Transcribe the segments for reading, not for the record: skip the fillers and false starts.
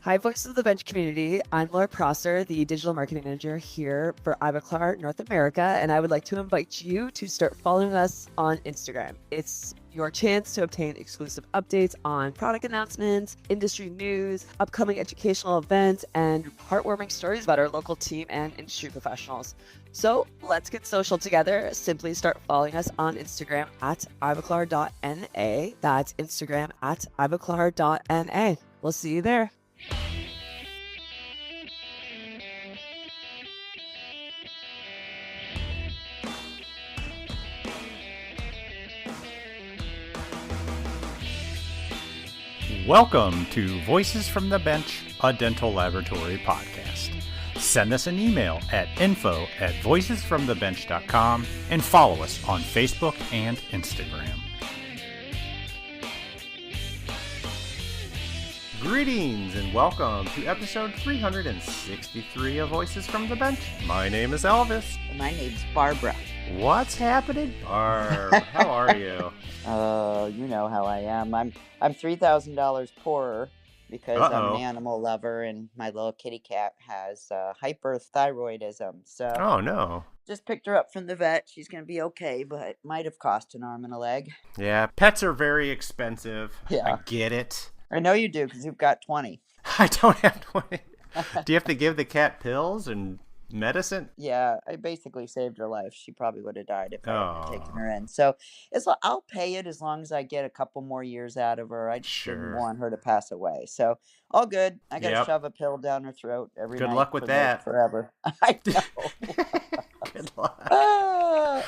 Hi, Voices of the Bench community. I'm Laura Prosser, the digital marketing manager here for Ivoclar North America, and I would like to invite you to start following us on Instagram. It's your chance to obtain exclusive updates on product announcements, industry news, upcoming educational events, and heartwarming stories about our local team and industry professionals. So let's get social together. Simply start following us on Instagram at ivoclar.na. That's Instagram at ivoclar.na. We'll see you there. Welcome to Voices from the Bench, a dental laboratory podcast. Send us an email at info@voicesfromthebench.com and follow us on Facebook and Instagram. Greetings and welcome to episode 363 of Voices from the Bench. My name is Elvis. My name's Barbara. What's happening, Barb? How are you? You know how I am. I'm $3,000 poorer because I'm an animal lover and my little kitty cat has hyperthyroidism. So Oh no. just picked her up from the vet. She's going to be okay, but might have cost an arm and a leg. Yeah, pets are very expensive. Yeah. I get it. I know you do because you've got 20. I don't have 20. Do you have to give the cat pills and medicine? Yeah, I basically saved her life. She probably would have died if I hadn't taken Oh. her in. So I'll pay it as long as I get a couple more years out of her. I just didn't Sure. want her to pass away. So all good. I got to Yep. shove a pill down her throat every Good night luck with for that. forever. I know. Good luck.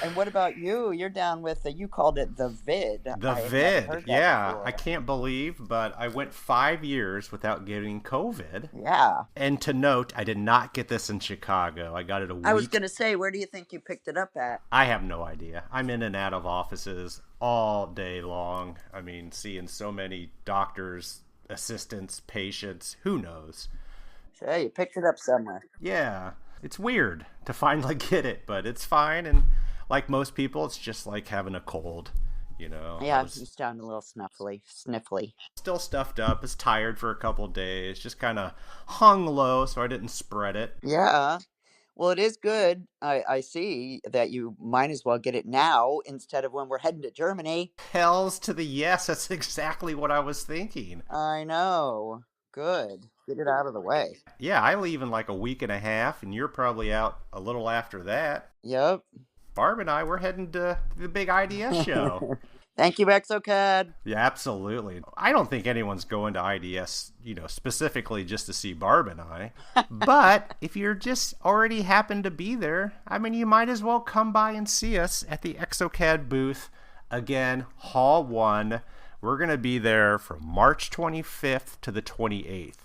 And what about you? You're down with you called it the vid. The I had never vid. heard that Yeah. before. I can't believe, but I went 5 years without getting COVID. Yeah. And to note, I did not get this in Chicago. I got it a week. I was going to say, where do you think you picked it up at? I have no idea. I'm in and out of offices all day long. I mean, seeing so many doctors, assistants, patients, who knows? Hey, you picked it up somewhere. Yeah, it's weird to finally get it, but it's fine. And like most people, it's just like having a cold, you know. Yeah, I you was sound a little sniffly. still stuffed up, was tired for a couple days, just kind of hung low so I didn't spread it. Yeah. Well, it is good. I see that you might as well get it now instead of when we're heading to Germany. Hells to the yes, that's exactly what I was thinking. I know. Good. Get it out of the way. Yeah, I leave in like a week and a half, and you're probably out a little after that. Yep. Barb and I, we're heading to the big IDS show. Thank you, exocad. Yeah, absolutely. I don't think anyone's going to IDS, specifically just to see Barb and I. But if you're just already happen to be there, I mean, you might as well come by and see us at the exocad booth. Again, Hall 1. We're going to be there from March 25th to the 28th.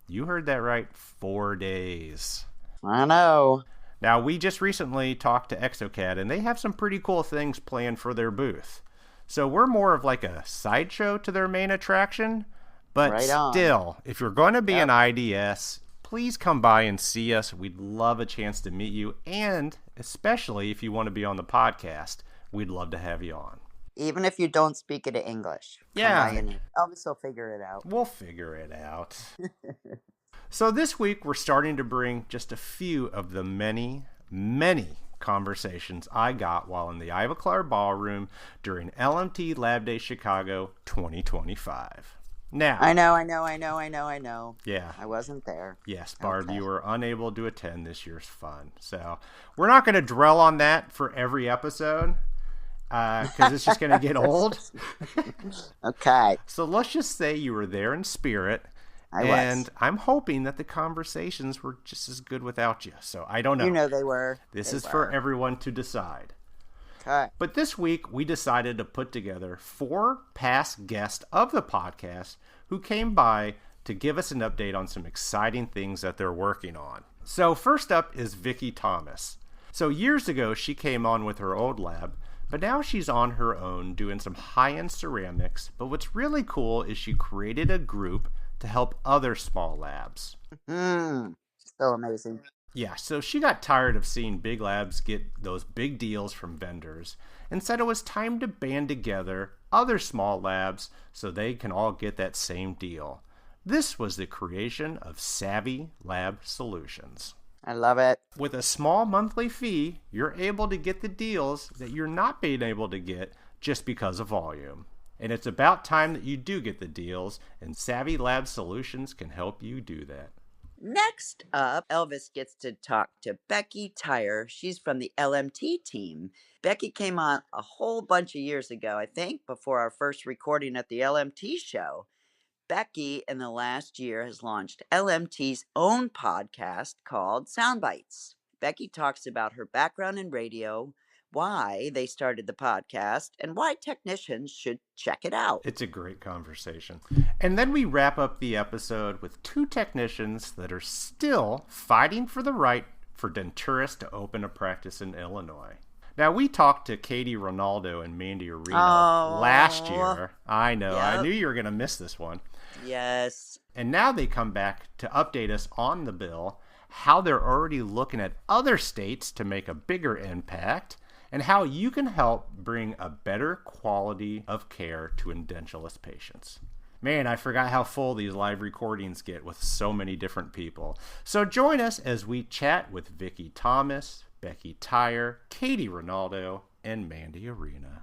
You heard that right, 4 days. I know. Now, we just recently talked to exocad, and they have some pretty cool things planned for their booth. So we're more of like a sideshow to their main attraction. But Right on. still, if you're going to be Yep. an IDS, please come by and see us. We'd love a chance to meet you. And especially if you want to be on the podcast, we'd love to have you on. Even if you don't speak it in English. Come Yeah. by and Elvis will figure it out. We'll figure it out. So this week, we're starting to bring just a few of the many, many conversations I got while in the Ivoclar Ballroom during LMT Lab Day Chicago 2025. Now, I know. yeah, I wasn't there. yes, Barb, Okay. you were unable to attend this year's fun. So we're not going to dwell on that for every episode because it's just going to get old. Okay. So let's just say you were there in spirit. I was. And I'm hoping that the conversations were just as good without you. So I don't know. You know they were. This They is for were. everyone to decide. Okay. But this week, we decided to put together 4 past guests of the podcast who came by to give us an update on some exciting things that they're working on. So first up is Vicki Thomas. So years ago, she came on with her old lab, but now she's on her own doing some high-end ceramics. But what's really cool is she created a group to help other small labs. So amazing. Yeah, so she got tired of seeing big labs get those big deals from vendors and said it was time to band together other small labs so they can all get that same deal. This was the creation of Savvy Lab Solutions. I love it. With a small monthly fee, you're able to get the deals that you're not being able to get just because of volume. And it's about time that you do get the deals, and Savvy Lab Solutions can help you do that. Next up, Elvis gets to talk to Becky Tyre. She's from the LMT team. Becky came on a whole bunch of years ago, I think, before our first recording at the LMT show. Becky, in the last year, has launched LMT's own podcast called Soundbites. Becky talks about her background in radio, why they started the podcast, and why technicians should check it out. It's a great conversation. And then we wrap up the episode with 2 technicians that are still fighting for the right for denturists to open a practice in Illinois. Now, we talked to Katie Rinaldo and Mandy last year. I know. Yep. I knew you were going to miss this one. Yes. And now they come back to update us on the bill, how they're already looking at other states to make a bigger impact, and how you can help bring a better quality of care to edentulous patients. Man, I forgot how full these live recordings get with so many different people. So join us as we chat with Vicki Thomas, Becky Tyre, Katie Rinaldo, and Mandy Arena.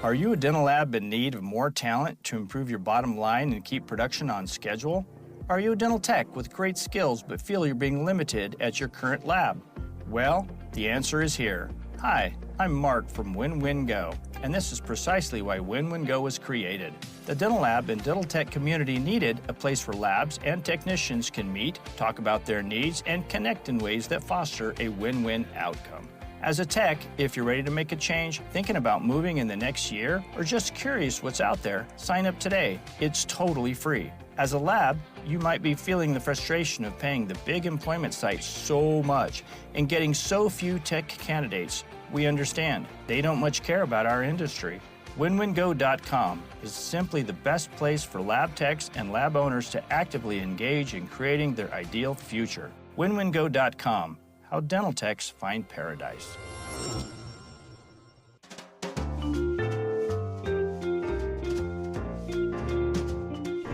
Are you a dental lab in need of more talent to improve your bottom line and keep production on schedule? Are you a dental tech with great skills but feel you're being limited at your current lab? Well, the answer is here. Hi, I'm Mark from Win-Win Go, and this is precisely why Win-Win Go was created. The dental lab and dental tech community needed a place where labs and technicians can meet, talk about their needs, and connect in ways that foster a win-win outcome. As a tech, if you're ready to make a change, thinking about moving in the next year, or just curious what's out there, sign up today. It's totally free. As a lab, you might be feeling the frustration of paying the big employment sites so much and getting so few tech candidates. We understand. They don't much care about our industry. WinWinGo.com is simply the best place for lab techs and lab owners to actively engage in creating their ideal future. WinWinGo.com. How dental techs find paradise.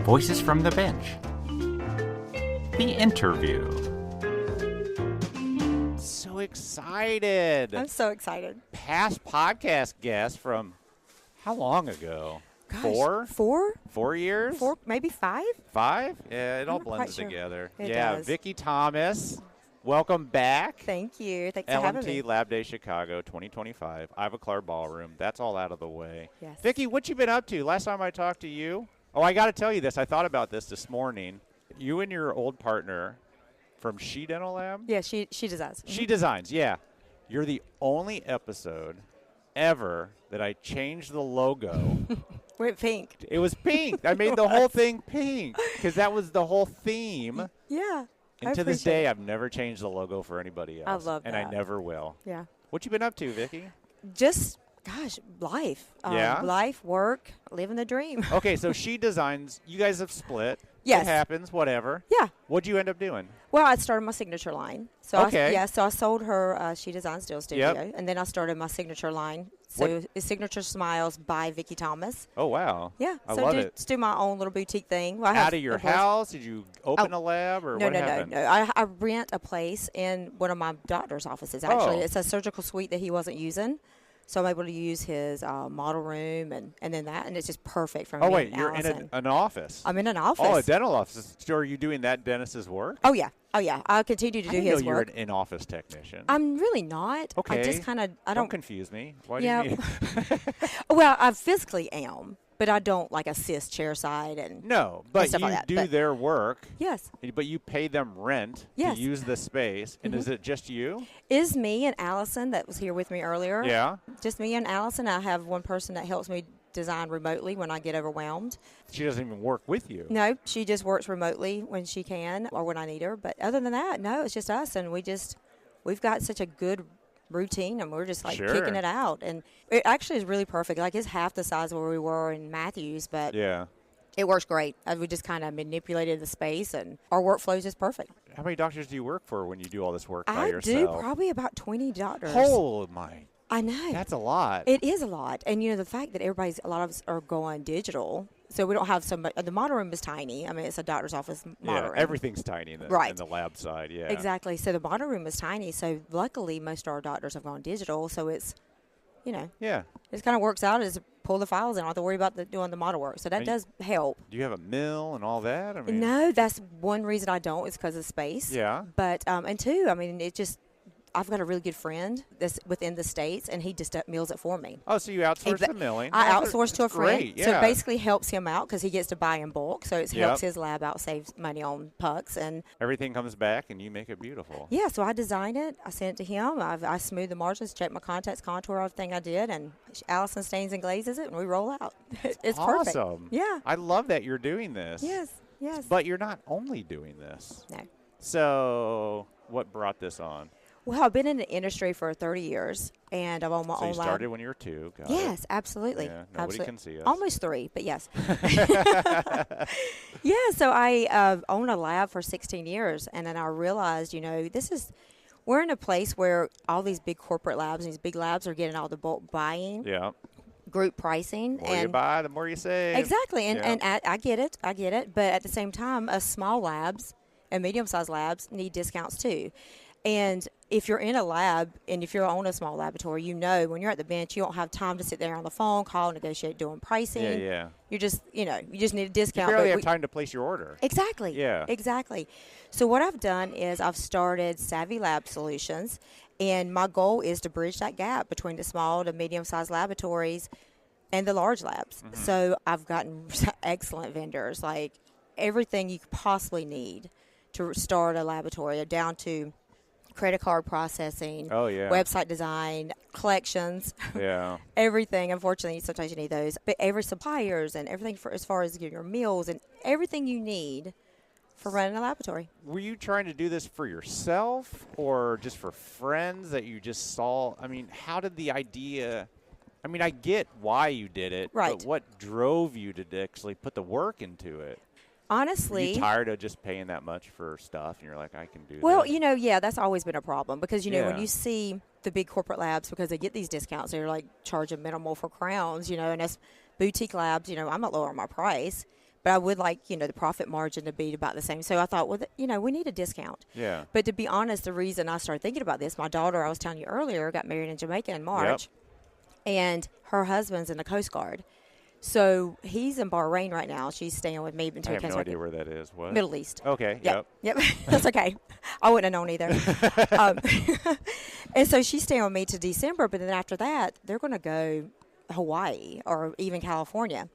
Voices from the Bench. The interview. So excited. I'm so excited. Past podcast guest from how long ago? Gosh, 4? 4? 4 years? 4, maybe 5? 5? Yeah, it all not quite blends sure. together. It yeah, does. Vicki Thomas, welcome back. Thank you. Thanks for having me. LMT Lab Day Chicago 2025, Ivoclar Ballroom. That's all out of the way. Yes. Vicki, what you been up to? Last time I talked to you. Oh, I got to tell you this. I thought about this morning. You and your old partner from She Dental Lab? Yeah, she designs. She Designs, yeah. You're the only episode ever that I changed the logo. We're pink. It was pink. I made the whole thing pink because that was the whole theme. Yeah. And to this day, I've never changed the logo for anybody else. I love and that. I never will. Yeah. What you been up to, Vicki? Just, gosh, life. Yeah? Life, work, living the dream. Okay, so She Designs, you guys have split. Yes. It happens, whatever. Yeah. What'd you end up doing? Well, I started my signature line. So Okay. I sold her She Designs Steel Studio. Yep. And then I started my signature line. So it's Signature Smiles by Vicki Thomas. Oh, wow. Yeah. I so love it. Just do my own little boutique thing. Well, I have Out of your employees. house? Did you open a lab or what happened? No. I rent a place in one of my doctor's offices, actually. Oh. It's a surgical suite that he wasn't using. So I'm able to use his model room and then that, and it's just perfect for me. Oh, wait, and you're in Allison. an office. I'm in an office. Oh, a dental office. So are you doing that dentist's work? Oh, yeah. I'll continue to I do didn't know his you were work. an in-office technician. I'm really not. Okay. I just kind of, I Don't don't. confuse me. Why Yeah. do you mean? Well, I physically am, but I don't like assist chairside and. No, but stuff you like that, do but- their work. Yes. But you pay them rent Yes. to use the space. And is it just you? Is me and Allison that was here with me earlier. Yeah. Just me and Allison. I have one person that helps me design remotely when I get overwhelmed. She doesn't even work with you. No, she just works remotely when she can or when I need her. But other than that, no, it's just us. And we've got such a good routine and we're just like Sure. kicking it out. And it actually is really perfect. Like it's half the size where we were in Matthews, but Yeah. it works great. We just kind of manipulated the space and our workflow is just perfect. How many doctors do you work for when you do all this work by I yourself? do probably about 20 doctors. Oh, my. I know. That's a lot. It is a lot. And, the fact that a lot of us are going digital, So we don't have so much. The model room is tiny. I mean, it's a doctor's office model room. Everything's tiny in the lab side. Yeah, exactly. So the model room is tiny. So luckily, most of our doctors have gone digital. So it's, it kind of works out as pull the files in. I don't have to worry about doing the model work. So that does help. Do you have a mill and all that? I mean, no, that's one reason I don't. Is because of space. Yeah. But and two, I mean, I've got a really good friend that's within the States, and he just mills it for me. Oh, so you outsource the milling? I outsource to a friend. Great, yeah. So it basically helps him out because he gets to buy in bulk. So it helps his lab out, saves money on pucks. And everything comes back, and you make it beautiful. Yeah, so I design it. I send it to him. I smooth the margins, check my contacts, contour everything I did, and Allison stains and glazes it, and we roll out. It's perfect. Awesome. Yeah. I love that you're doing this. Yes. But you're not only doing this. No. So what brought this on? Well, I've been in the industry for 30 years, and I'm on my own So you lab. started when you were 2. Got Yes, it. absolutely. Yeah, nobody can see us. Almost 3, but yes. Yeah, so I owned a lab for 16 years, and then I realized, we're in a place where all these big corporate labs and these big labs are getting all the bulk buying. Yeah. Group pricing. The more you buy, the more you save. Exactly, and I get it, but at the same time, small labs and medium-sized labs need discounts too. And if you're in a lab and if you're on a small laboratory, when you're at the bench, you don't have time to sit there on the phone, call, negotiate, doing pricing. Yeah. You just need a discount. You barely have time to place your order. Exactly. Yeah. Exactly. So what I've done is I've started Savvy Lab Solutions, and my goal is to bridge that gap between the small to medium-sized laboratories and the large labs. Mm-hmm. So I've gotten excellent vendors, like everything you could possibly need to start a laboratory, down to credit card processing, website design, collections, everything. Unfortunately, sometimes you need those. But every suppliers and everything as far as your meals and everything you need for running a laboratory. Were you trying to do this for yourself or just for friends that you just saw? I mean, how did the idea... I mean, I get why you did it, but what drove you to actually put the work into it? Honestly, are you tired of just paying that much for stuff, and you're like, I can do well, this? that's always been a problem because, when you see the big corporate labs, because they get these discounts, they're like charging minimal for crowns, and as boutique labs, I'm not lowering my price, but I would like, the profit margin to be about the same. So I thought, well, we need a discount. Yeah. But to be honest, the reason I started thinking about this, my daughter, I was telling you earlier, got married in Jamaica in March, and her husband's in the Coast Guard. So he's in Bahrain right now. She's staying with me until I have no idea where that is. What? Middle East. Okay. Yep. That's okay. I wouldn't have known either. And so she's staying with me to December. But then after that, they're going to go Hawaii or even California.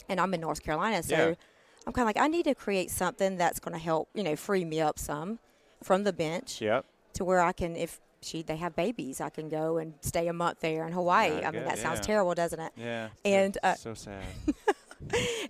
And I'm in North Carolina. So I'm kind of like, I need to create something that's going to help, free me up some from the bench to where I can, if they have babies, I can go and stay a month there in Hawaii. I mean, that sounds terrible, doesn't it? Yeah. And so sad.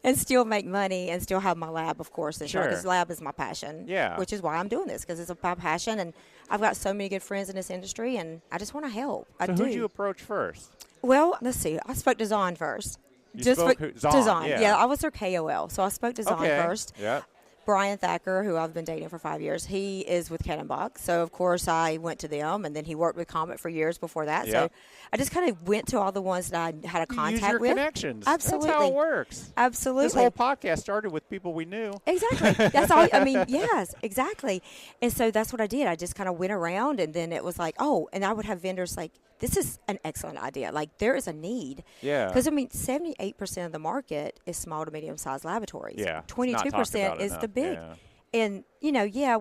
and still make money and still have my lab, of course. Because lab is my passion. Yeah. Which is why I'm doing this, because it's my passion. And I've got so many good friends in this industry, and I just want to help. So who did you approach first? Well, let's see. I spoke to Zahn first. To Zahn. Yeah, I was their KOL. So I spoke to Zahn first. Yeah. Brian Thacker, who I've been dating for 5 years, he is with Cannonbach. So, of course, I went to them, and then he worked with Comet for years before that. Yep. So I just kind of went to all the ones that I had a contact use your with. Connections. Absolutely. That's how it works. Absolutely. This whole podcast started with people we knew. Exactly. That's all. I mean, yes, exactly. And so that's what I did. I just kind of went around, and then it was like, and I would have vendors like, this is an excellent idea. Like, there is a need. Yeah. Because, 78% of the market is small to medium-sized laboratories. Yeah. 22% is the big. Yeah. And,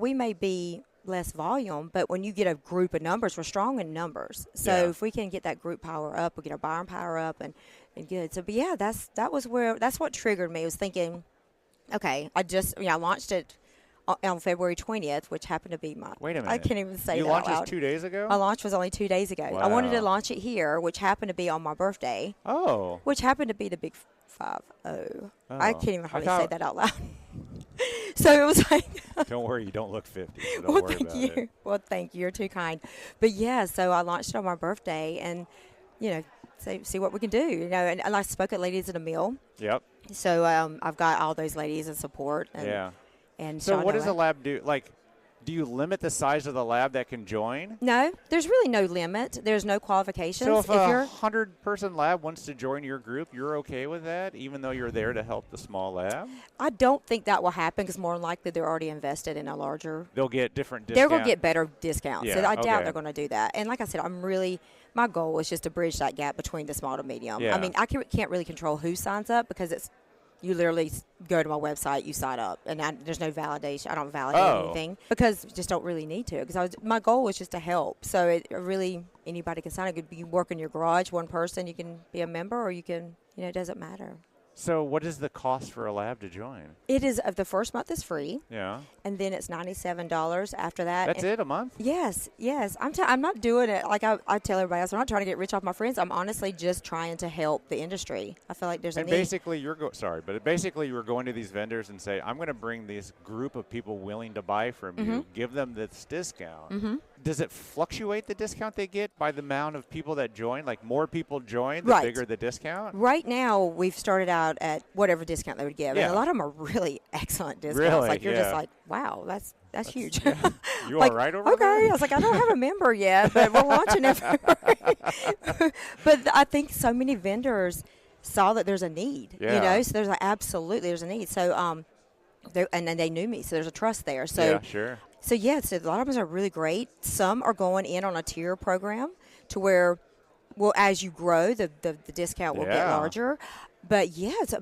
we may be less volume, but when you get a group of numbers, we're strong in numbers. So if we can get that group power up, we get our buying power up and good. So, but that's what triggered me. I was thinking, okay, I launched it on February 20th, which happened to be Wait a minute. I can't even say you that out launched loud. this 2 days ago? My launch was only 2 days ago. Wow. I wanted to launch it here, which happened to be on my birthday. Oh. Which happened to be the big 5-0. Oh. I can't even hardly say that out loud. So it was like... Don't worry, you don't look 50, so don't worry about it. Well, thank you. You're too kind. But, so I launched it on my birthday and, see what we can do. And I spoke at Ladies in a Mill. Yep. So I've got all those ladies in support. And, and so what does the lab do? Like, Do you limit the size of the lab that can join? No, there's really no limit. There's no qualifications. So if a 100-person lab wants to join your group, you're okay with that, even though you're there to help the small lab? I don't think that will happen because more than likely they're already invested in a larger. They'll get different discounts. They're going to get better discounts. Yeah, so I doubt they're going to do that. And like I said, my goal is just to bridge that gap between the small to medium. Yeah. I mean, I can't really control who signs up because you literally go to my website, you sign up, and there's no validation. I don't validate anything because you just don't really need to. Because my goal was just to help. So anybody can sign up. You work in your garage, one person, you can be a member, or you can, it doesn't matter. So what is the cost for a lab to join? It is, the first month is free. Yeah. And then it's $97 after that. That's it, a month? Yes. I'm not doing it like I tell everybody else. I'm not trying to get rich off my friends. I'm honestly just trying to help the industry. I feel like there's a need. Basically, you're going to these vendors and say, I'm going to bring this group of people willing to buy from you, give them this discount. Mm-hmm. Does it fluctuate the discount they get by the amount of people that join? Like more people join, the bigger the discount? Right now, we've started out at whatever discount they would give. Yeah. And a lot of them are really excellent discounts. Really? Like you're just like, wow, that's huge. Yeah. You like, all right over okay. there? I was like, I don't have a member yet, but we're launching it. But I think so many vendors saw that there's a need, so there's there's a need. So, and then they knew me, so there's a trust there. So, yeah, sure. So, so a lot of them are really great. Some are going in on a tier program to where, well, as you grow, the discount will get larger. But,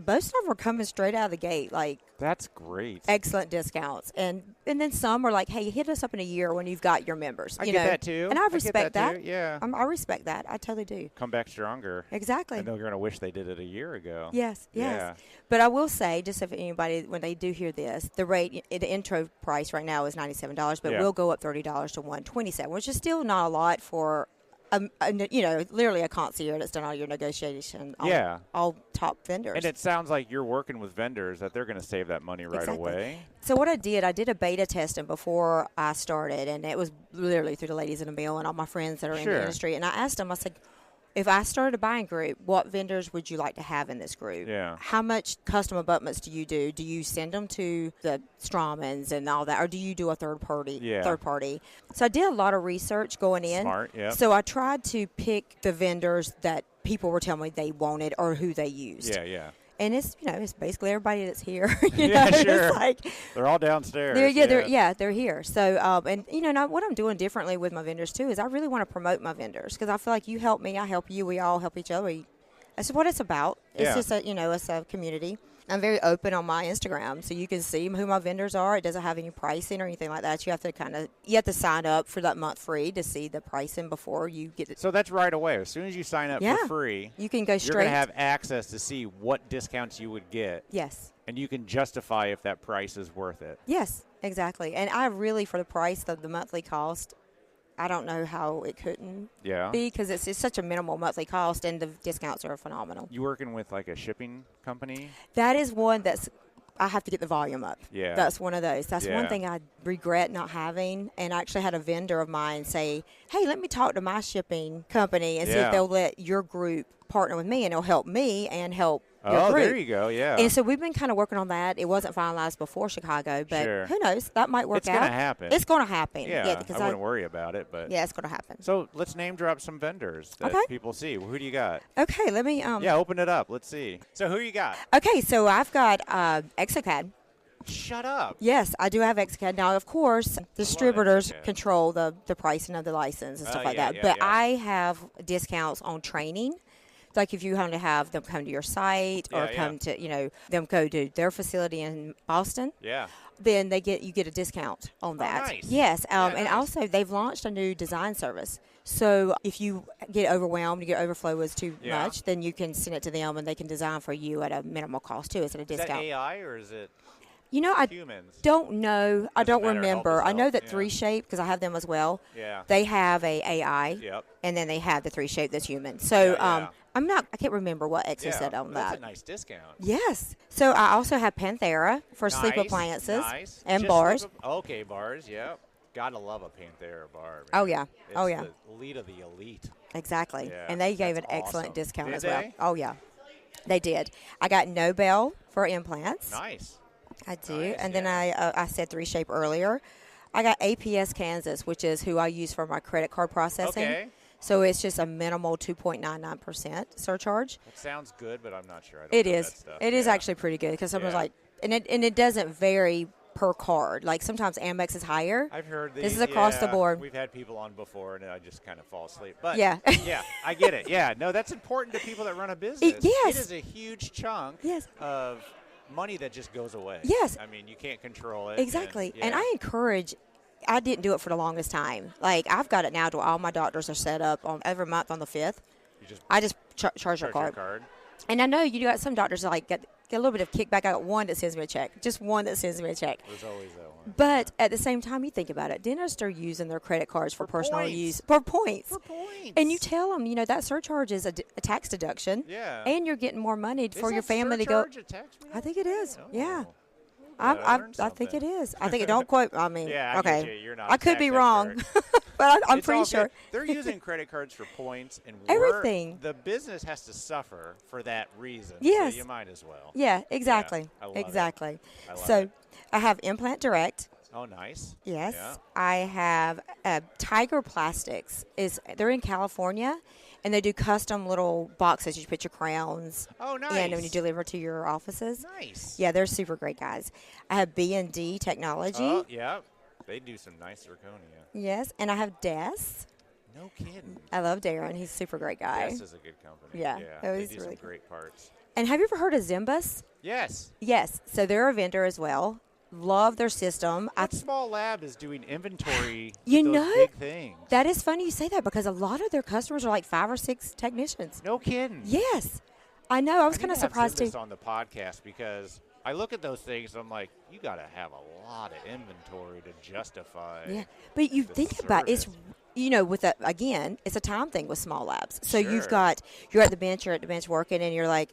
most of them are coming straight out of the gate, like. That's great. Excellent discounts. And then some are like, hey, hit us up in a year when you've got your members. I get that, too. And I respect that. Yeah. I respect that. I totally do. Come back stronger. Exactly. I know you're going to wish they did it a year ago. Yes. Yeah. But I will say, just if anybody, when they do hear this, the intro price right now is $97, but we'll go up $30 to $127, which is still not a lot for literally a concierge that's done all your negotiation. All top vendors. And it sounds like you're working with vendors that they're going to save that money right away. So what I did a beta testing before I started, and it was literally through the Ladies in the Mill and all my friends that are in the industry. And I asked them, I said, if I started a buying group, what vendors would you like to have in this group? Yeah. How much custom abutments do you do? Do you send them to the Strawmans and all that, or do you do a third party? So I did a lot of research going in. Smart, yeah. So I tried to pick the vendors that people were telling me they wanted or who they used. Yeah. And it's it's basically everybody that's here. Sure. It's like they're all downstairs. They're here. So and now what I'm doing differently with my vendors too is I really want to promote my vendors because I feel like you help me, I help you, we all help each other. That's what it's about. It's just it's a community. I'm very open on my Instagram, so you can see who my vendors are. It doesn't have any pricing or anything like that. You have to sign up for that month free to see the pricing before you get it. So that's right away. As soon as you sign up for free, you can go straight. You're going to have access to see what discounts you would get. Yes. And you can justify if that price is worth it. Yes, exactly. And I really, for the price of the monthly cost, I don't know how it couldn't be because it's such a minimal monthly cost and the discounts are phenomenal. You working with like a shipping company? That is one I have to get the volume up. Yeah. That's one of those. That's one thing I regret not having. And I actually had a vendor of mine say, hey, let me talk to my shipping company and see if they'll let your group partner with me and it'll help me and help your group. There you go, yeah. And so we've been kind of working on that. It wasn't finalized before Chicago, but who knows? That might work out. It's going to happen. It's going to happen. Yeah, I wouldn't worry about it. But yeah, it's going to happen. So let's name drop some vendors that people see. Well, who do you got? Okay, let me. Open it up. Let's see. So who you got? Okay, so I've got exocad. Shut up. Yes, I do have exocad. Now, of course, distributors control the pricing of the license and stuff like that. But I have discounts on training. Like if you want to have them come to your site or come to, them go to their facility in Boston. Yeah. Then you get a discount on that. Nice. Yes. And also they've launched a new design service. So if you get overwhelmed, your overflow is too much, then you can send it to them and they can design for you at a minimal cost too. It's at a discount. Is that AI or is it? I humans? Don't know. I don't remember. I know that 3Shape, 3Shape, because I have them as well. Yeah. They have a AI. Yep. And then they have the 3Shape that's human. So I can't remember what Exo said on that. That's a nice discount. Yes. So I also have Panthera for sleep appliances and just bars. Okay, bars. Yep. Gotta love a Panthera bar. Man. Oh yeah. It's the elite of the elite. Exactly. Yeah, and they gave that's an excellent discount did as well. They? Oh yeah. They did. I got Nobel for implants. Nice. I do. Nice, and then I said 3Shape earlier. I got APS Kansas, which is who I use for my credit card processing. Okay. So it's just a minimal 2.99% surcharge. It sounds good, but I'm not sure. I don't It know is. that stuff. It is actually pretty good because someone's like, and it doesn't vary per card. Like sometimes Amex is higher. I've heard this is across the board. We've had people on before, and I just kind of fall asleep. But yeah, I get it. Yeah, no, that's important to people that run a business. Yes, it is a huge chunk. Of money that just goes away. Yes, I mean you can't control it. Exactly, and I encourage. I didn't do it for the longest time. Like I've got it now to where all my doctors are set up on every month on the 5th. I just charge your card. And I know you got some doctors that like get a little bit of kickback. I got one that sends me a check. Just one that sends me a check. There's always that one. But at the same time, you think about it. Dentists are using their credit cards for personal use. For points. And you tell them, that surcharge is a tax deduction. Yeah. And you're getting more money for your family to go. A tax I think it is. Oh. Yeah. I think it is. I think it don't quote. I mean, okay. You're not I could be wrong, but I'm pretty sure. They're using credit cards for points and everything. The business has to suffer for that reason. Yes. So you might as well. Yeah, exactly. Yeah, exactly. So I have Implant Direct. Oh, nice. Yes. Yeah. I have Tiger Plastics. They're in California. And they do custom little boxes. You put your crowns. Oh, nice. And when you deliver to your offices. Nice. Yeah, they're super great guys. I have B&D Technology. Oh, yeah. They do some nice zirconia. Yes. And I have Des. No kidding. I love Darren. He's a super great guy. Des is a good company. Yeah. They do some great parts. And have you ever heard of Zimbus? Yes. Yes. So they're a vendor as well. Love their system. What small lab is doing inventory? Big things. That is funny you say that because a lot of their customers are like 5 or 6 technicians. No kidding. Yes, I know. I was kind of surprised too. On the podcast because I look at those things and I'm like, you got to have a lot of inventory to justify. Yeah, but you think about it, it's again, it's a time thing with small labs. So you're at the bench working, and you're like.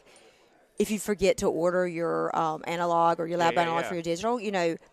If you forget to order your analog or your lab analog for your digital,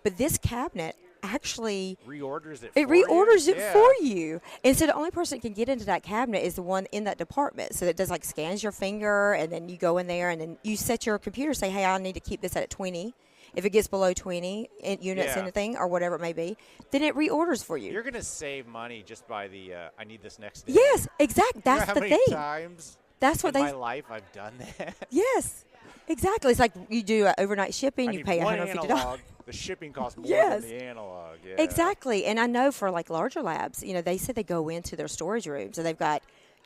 but this cabinet actually reorders it. It reorders it for you, and so the only person that can get into that cabinet is the one in that department. So it does scans your finger, and then you go in there, and then you set your computer. Say, hey, I need to keep this at 20. If it gets below 20 units in the thing or whatever it may be, then it reorders for you. You're going to save money just by the I need this next day. Yes, exactly. That's how the many thing. Times that's what in my life I've done that. Yes. Exactly. It's like you do overnight shipping, you pay $150. The shipping costs more than the analog. Yeah. Exactly. And I know for larger labs, they said they go into their storage rooms and they've got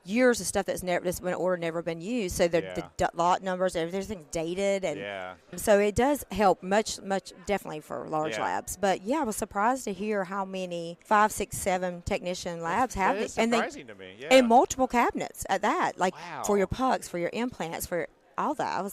years of stuff that's been ordered, never been used. So the lot numbers, everything's dated, and so it does help much definitely for large labs. But I was surprised to hear how many 5, 6, 7 technician labs have it, and surprising to me. Yeah. And multiple cabinets at that, for your pucks, for your implants, for all that.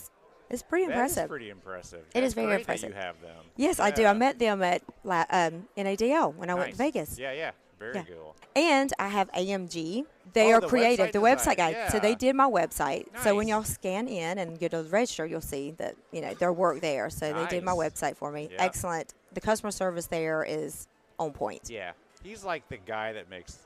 It's pretty impressive. That is pretty impressive. It is very impressive. That you have them. Yes, I do. I met them at NADL when I went to Vegas. Yeah. Very cool. And I have AMG. They are creative. The website guy. Yeah. So they did my website. Nice. So when y'all scan in and go to register, you'll see that their work there. So they did my website for me. Yeah. Excellent. The customer service there is on point. Yeah, he's like the guy that makes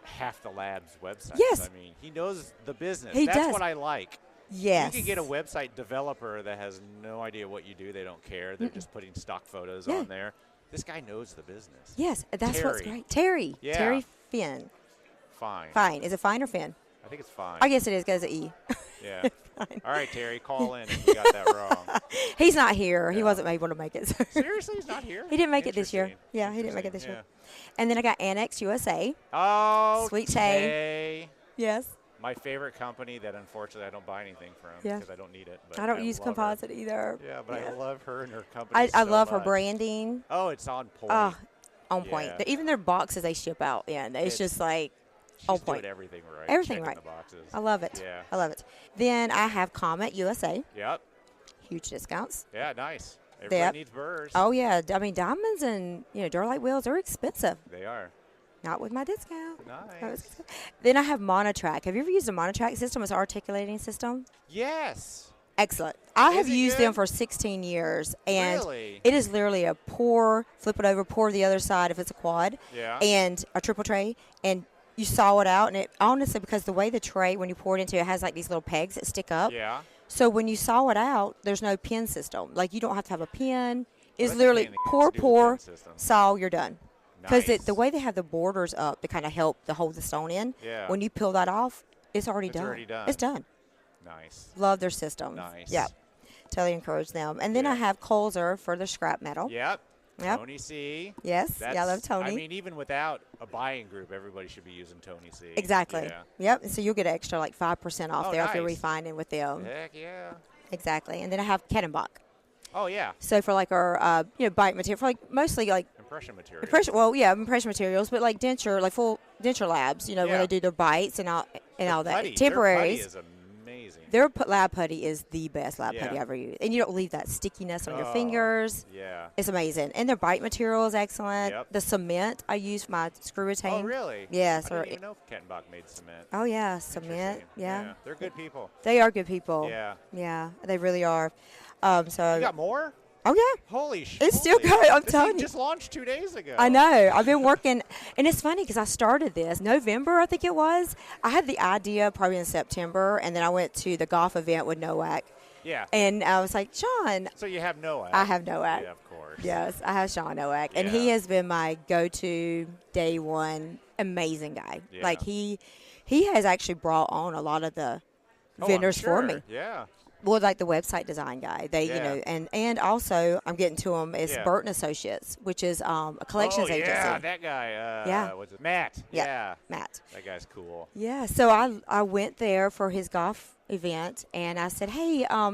half the lab's websites. Yes. I mean, he knows the business. He That's does. what I like. Yes. You can get a website developer that has no idea what you do. They don't care. They're just putting stock photos on there. This guy knows the business. Yes, that's what's great. Terry. Yeah. Terry Finn. Fine. Is it Fine or Finn? I think it's fine. I guess it is because of E. Yeah. All right, Terry, call in if you got that wrong. He's not here. He wasn't able to make it. Seriously, he's not here? He didn't make it this year. Yeah, he didn't make it this year. And then I got Annex USA. Oh, Sweet Tay. Yes. My favorite company that unfortunately I don't buy anything from because I don't need it. But I don't use composite either. Yeah, but I love her and her company. I love her branding. Oh, it's on point. On point. Even their boxes they ship out. Yeah, it's just on point. Doing everything right. Everything right. The boxes. I love it. Yeah. I love it. Then I have Comet USA. Yep. Huge discounts. Yeah, nice. Everybody needs burrs. Oh yeah, I mean diamonds and Duralite wheels are expensive. They are. Not with my discount. Nice. Then I have Monotrack. Have you ever used a Monotrack system? It's an articulating system. Yes. Excellent. I have used them for 16 years, and it is literally a flip it over, pour the other side if it's a quad, and a triple tray, and you saw it out, and it honestly, because the way the tray, when you pour it into it, has these little pegs that stick up. Yeah. So when you saw it out, there's no pin system. You don't have to have a pin. It's literally pour, saw, you're done. Because Nice. the way they have the borders up to kind of help to hold the stone in, when you peel that off, it's already done. It's done. Nice. Love their systems. Nice. Yep. Totally encourage them. And then I have Colzer for the scrap metal. Yep. Yep. Tony C. Yes. I love Tony. I mean, even without a buying group, everybody should be using Tony C. Exactly. Yeah. Yep. And so you'll get extra like 5% off there if you're nice. refining with them. Heck yeah. Exactly. And then I have Kettenbach. Oh, yeah. So for like our bite material, for like mostly like Impression material. impression materials, but like denture, like full denture labs, when they do their bites and all that. Putty. Temporaries. Their putty is amazing. Their lab putty is the best lab Yeah. putty I ever used. And you don't leave that stickiness on your fingers. Yeah. It's amazing. And their bite material is excellent. Yep. The cement I use for my screw retain. Oh, really? Yes. I didn't even know Kettenbach made cement. Oh, yeah. Cement. Interesting. Yeah. They're good people. They are good people. Yeah. Yeah. They really are. So You got more? Oh, yeah. Holy shit. It's still going. I'm This telling thing you. just launched 2 days ago. I know. I've been working. And it's funny because I started this November, I think it was. I had the idea probably in September, and then I went to the golf event with Nowak. Yeah. And I was like, Sean. So you have Noah. I have Nowak. Yeah, of course. Yes, I have Sean Nowak. And he has been my go-to day one amazing guy. Yeah. Like he has actually brought on a lot of the vendors for me. Yeah. Well, like the website design guy, and also I'm getting to him is Burton Associates, which is a collections agency. Yeah, that guy. What's it? Matt. Yeah. Matt. That guy's cool. Yeah, so I went there for his golf event, and I said, hey, I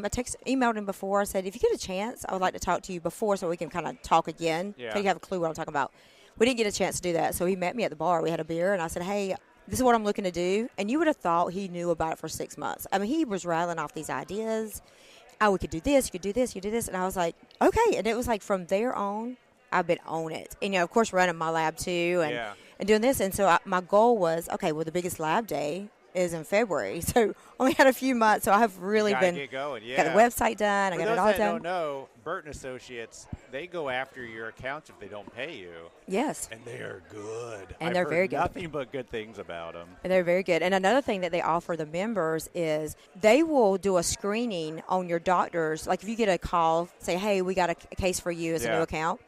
emailed him before. I said, if you get a chance, I would like to talk to you before so we can kind of talk again. Yeah. So you have a clue what I'm talking about. We didn't get a chance to do that, so he met me at the bar. We had a beer, and I said, hey, this is what I'm looking to do. And you would have thought he knew about it for 6 months. I mean, he was rattling off these ideas. Oh, we could do this, you could do this, you do this. And I was like, okay. And it was like from there on, I've been on it. And, of course, running my lab too and doing this. And so my goal was, okay, well, the biggest lab day is in February. So only had a few months. So I have really been get going. Yeah. Got the website done. I got it all For those that done. don't know, Burton Associates, they go after your accounts if they don't pay you. Yes. And they are good. And I've they're heard very good. Nothing but good things about them. And they're very good. And another thing that they offer the members is they will do a screening on your doctors. Like if you get a call, say, hey, we got a case for you as a new account.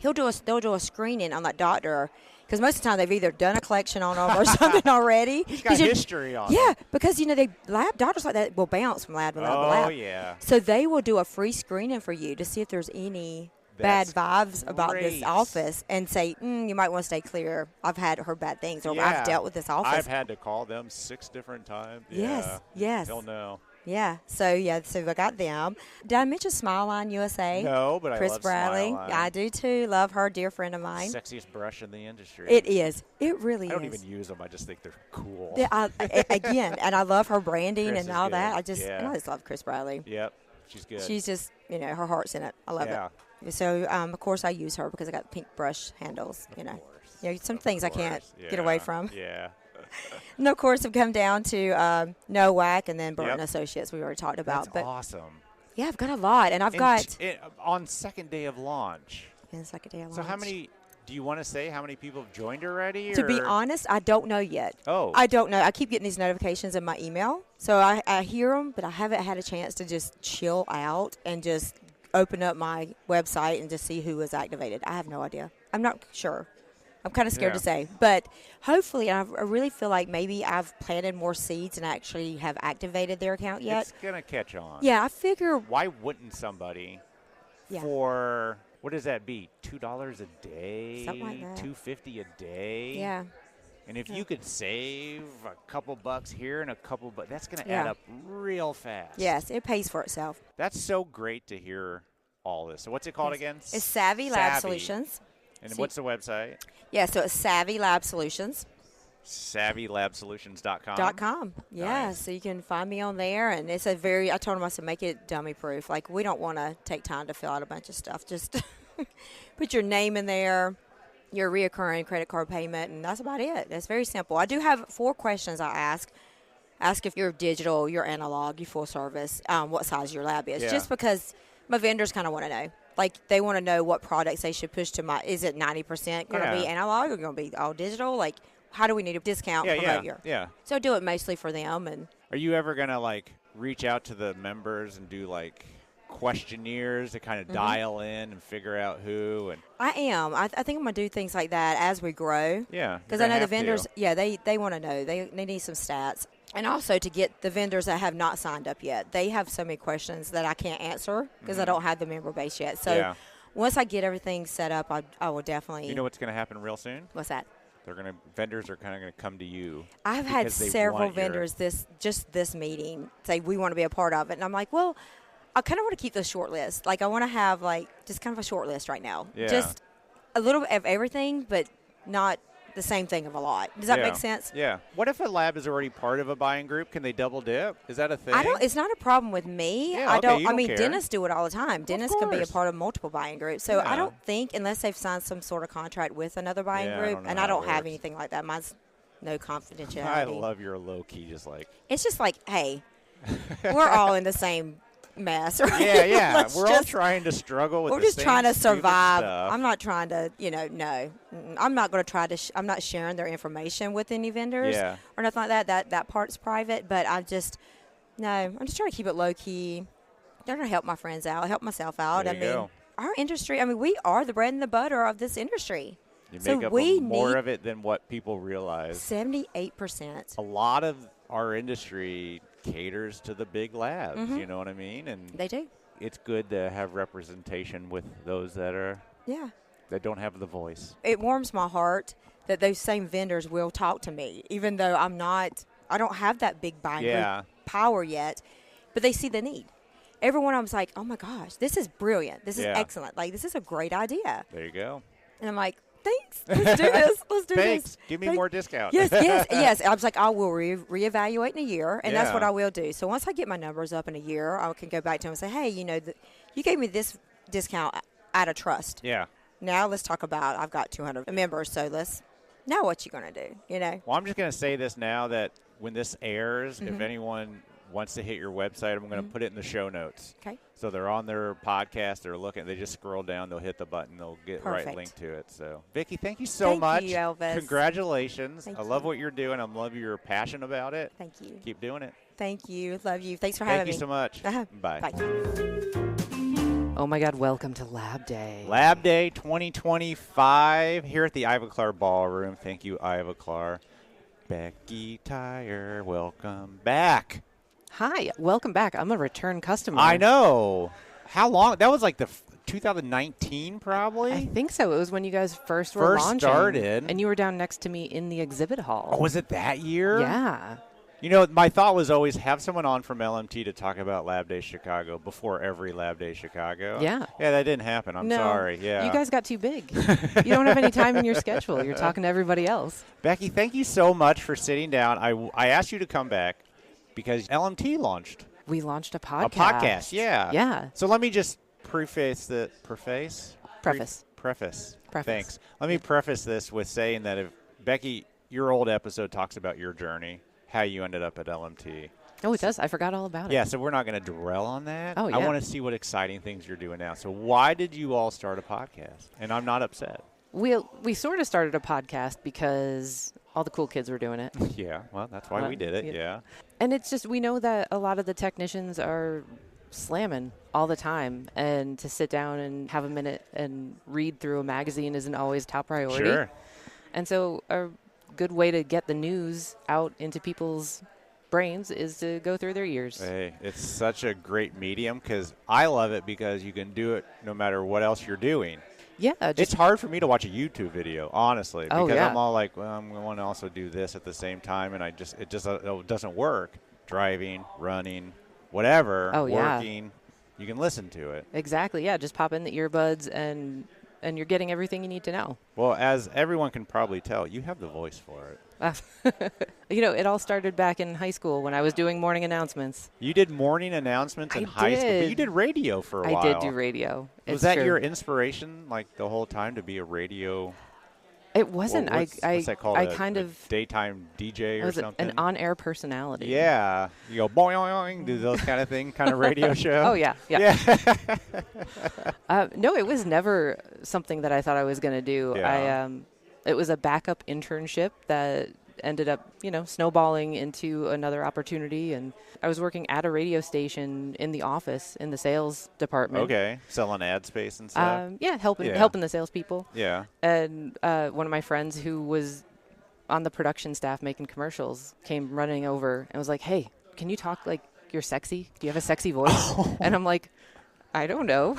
They'll do a screening on that doctor. Because most of the time they've either done a collection on them or something already. He's got history on them. Yeah, because, they doctors like that will bounce from lab to lab to lab. Oh, yeah. So they will do a free screening for you to see if there's any bad vibes about this office and say, you might want to stay clear. I've heard bad things, or I've dealt with this office. I've had to call them 6 different times. Yes, yes. They'll know. Yeah, so I got them. Did I mention Smile Line USA? No, but Chris I love Bradley. Smile Line. I do too. Love her, dear friend of mine. Sexiest brush in the industry. It is. It really is. I don't even use them. I just think they're cool. Yeah, again, and I love her branding Chris and is all good. that. I just love Chris Bradley. Yep, she's good. She's just, her heart's in it. I love it. So, of course, I use her because I got pink brush handles. Some things I can't get away from. Yeah. And of course, I've come down to Nowak and then Burton Associates. We already talked about. That's awesome. Yeah, I've got a lot, and I've got on second day of launch. Yeah, second day of launch. So how many? Do you want to say how many people have joined already? To be honest, I don't know yet. Oh. I don't know. I keep getting these notifications in my email. So I hear them, but I haven't had a chance to just chill out and just open up my website and just see who is activated. I have no idea. I'm not sure. I'm kind of scared to say. But hopefully, I really feel like maybe I've planted more seeds and actually have activated their account yet. It's going to catch on. Yeah, I figure. Why wouldn't somebody for... What does that be? $2 a day? Something like that. $2.50 a day? Yeah. And if you could save a couple bucks here and a couple bucks, that's going to add up real fast. Yes, it pays for itself. That's so great to hear all this. So what's it called again? It's Savvy Lab Solutions. And what's the website? Yeah, so it's Savvy Lab Solutions. SavvyLabSolutions.com. Yeah, so you can find me on there, and it's I told them, I said, make it dummy proof. Like, we don't want to take time to fill out a bunch of stuff. Just put your name in there, your reoccurring credit card payment, and that's about it. It's very simple. I do have 4 questions I ask. Ask if you're digital, you're analog, you full service, what size your lab is. Just because my vendors kind of want to know. Like, they want to know what products they should push to is it 90% going to be analog or going to be all digital? Like, how do we need a discount promote your? Yeah. So I do it mostly for them. And are you ever going to, like, reach out to the members and do, like, questionnaires to kind of dial in and figure out who? And I am. I think I'm going to do things like that as we grow. Yeah. Because I know the vendors, they want to know. They need some stats. And also to get the vendors that have not signed up yet. They have so many questions that I can't answer because I don't have the member base yet. So once I get everything set up, I will definitely. You know what's going to happen real soon? What's that? Vendors are kind of going to come to you. I've had several vendors this meeting say we want to be a part of it. And I'm like, well, I kind of want to keep the short list. Like, I want to have, like, just kind of a short list right now. Yeah. Just a little bit of everything, but not the same thing of a lot. Does that make sense? Yeah. What if a lab is already part of a buying group? Can they double dip? Is that a thing? It's not a problem with me. Yeah, I don't care. dentists do it all the time. Dentists can be a part of multiple buying groups. So I don't think, unless they've signed some sort of contract with another buying group, and I don't have anything like that. Mine's no confidentiality. I love your low-key just like. It's just like, hey, we're all in the same mess, right? Yeah. We're all trying to struggle with. We're just trying to survive. Stuff. I'm not trying to, no. I'm not going to try to. I'm not sharing their information with any vendors or nothing like that. That part's private. But I'm just trying to keep it low key. They're going to help my friends out, help myself out. Our industry. We are the bread and the butter of this industry. You make up more of it than what people realize. 78%. A lot of our industry caters to the big labs, you know what I mean? And they do. It's good to have representation with those that are that don't have the voice. It warms my heart that those same vendors will talk to me, even though I don't have that big buying group power yet, but they see the need. Everyone, I was like, oh my gosh, this is brilliant. This is excellent. Like, this is a great idea. There you go. And I'm like, thanks. Let's do this. Let's do this. Give me more discount. Yes. I was like, I will reevaluate in a year, and that's what I will do. So once I get my numbers up in a year, I can go back to them and say, hey, you gave me this discount out of trust. Yeah. Now let's talk about, I've got 200 members, so now what you going to do, Well, I'm just going to say this now that when this airs, if anyone wants to hit your website, I'm going to put it in the show notes. Okay. So they're on their podcast, they're looking, they just scroll down, they'll hit the button, they'll get right link to it. So, Vicki, thank you so much. Thank you, Elvis. Congratulations. I love what you're doing. I love your passion about it. Thank you. Keep doing it. Thank you. Love you. Thanks for having me. Thank you so much. Bye. Bye. Oh my God, welcome to Lab Day. Lab Day 2025 here at the Ivoclar Ballroom. Thank you, Ivoclar. Becky, Tyre, welcome back. Hi, welcome back. I'm a return customer. I know. How long? That was like the 2019 probably? I think so. It was when you guys first were launching. Started. And you were down next to me in the exhibit hall. Oh, was it that year? Yeah. My thought was always have someone on from LMT to talk about Lab Day Chicago before every Lab Day Chicago. Yeah. Yeah, that didn't happen. I'm sorry. Yeah. You guys got too big. You don't have any time in your schedule. You're talking to everybody else. Becky, thank you so much for sitting down. I asked you to come back because LMT launched. We launched a podcast. A podcast, yeah. Yeah. So let me just preface. Thanks. Let me preface this with saying that if Becky, your old episode talks about your journey, how you ended up at LMT. Oh, it does? I forgot all about it. Yeah, so we're not going to dwell on that. Oh, yeah. I want to see what exciting things you're doing now. So why did you all start a podcast? And I'm not upset. We sort of started a podcast because all the cool kids were doing it. Yeah, well, that's why we did it, yeah. And it's just, we know that a lot of the technicians are slamming all the time, and to sit down and have a minute and read through a magazine isn't always top priority. Sure. And so a good way to get the news out into people's brains is to go through their ears. Hey, it's such a great medium because I love it because you can do it no matter what else you're doing. Yeah. It's hard for me to watch a YouTube video, honestly, because yeah. I'm all like, well, I'm going to also do this at the same time, and it doesn't work. Driving, running, whatever, working, you can listen to it. Exactly, yeah. Just pop in the earbuds and you're getting everything you need to know. Well, as everyone can probably tell, you have the voice for it. It all started back in high school when I was doing morning announcements. You did morning announcements in high school, but you did radio for a while. I did do radio. Was that your inspiration, like the whole time, to be a radio? It wasn't. What's that called? I kind of daytime DJ or something. An on-air personality. Yeah, you go boing, do those kind of thing, kind of radio show. Oh yeah. No, it was never something that I thought I was going to do. Yeah. It was a backup internship that ended up, snowballing into another opportunity. And I was working at a radio station in the office in the sales department. Okay. Selling ad space and stuff? Helping the salespeople. Yeah. And one of my friends who was on the production staff making commercials came running over and was like, hey, can you talk like you're sexy? Do you have a sexy voice? And I'm like, I don't know.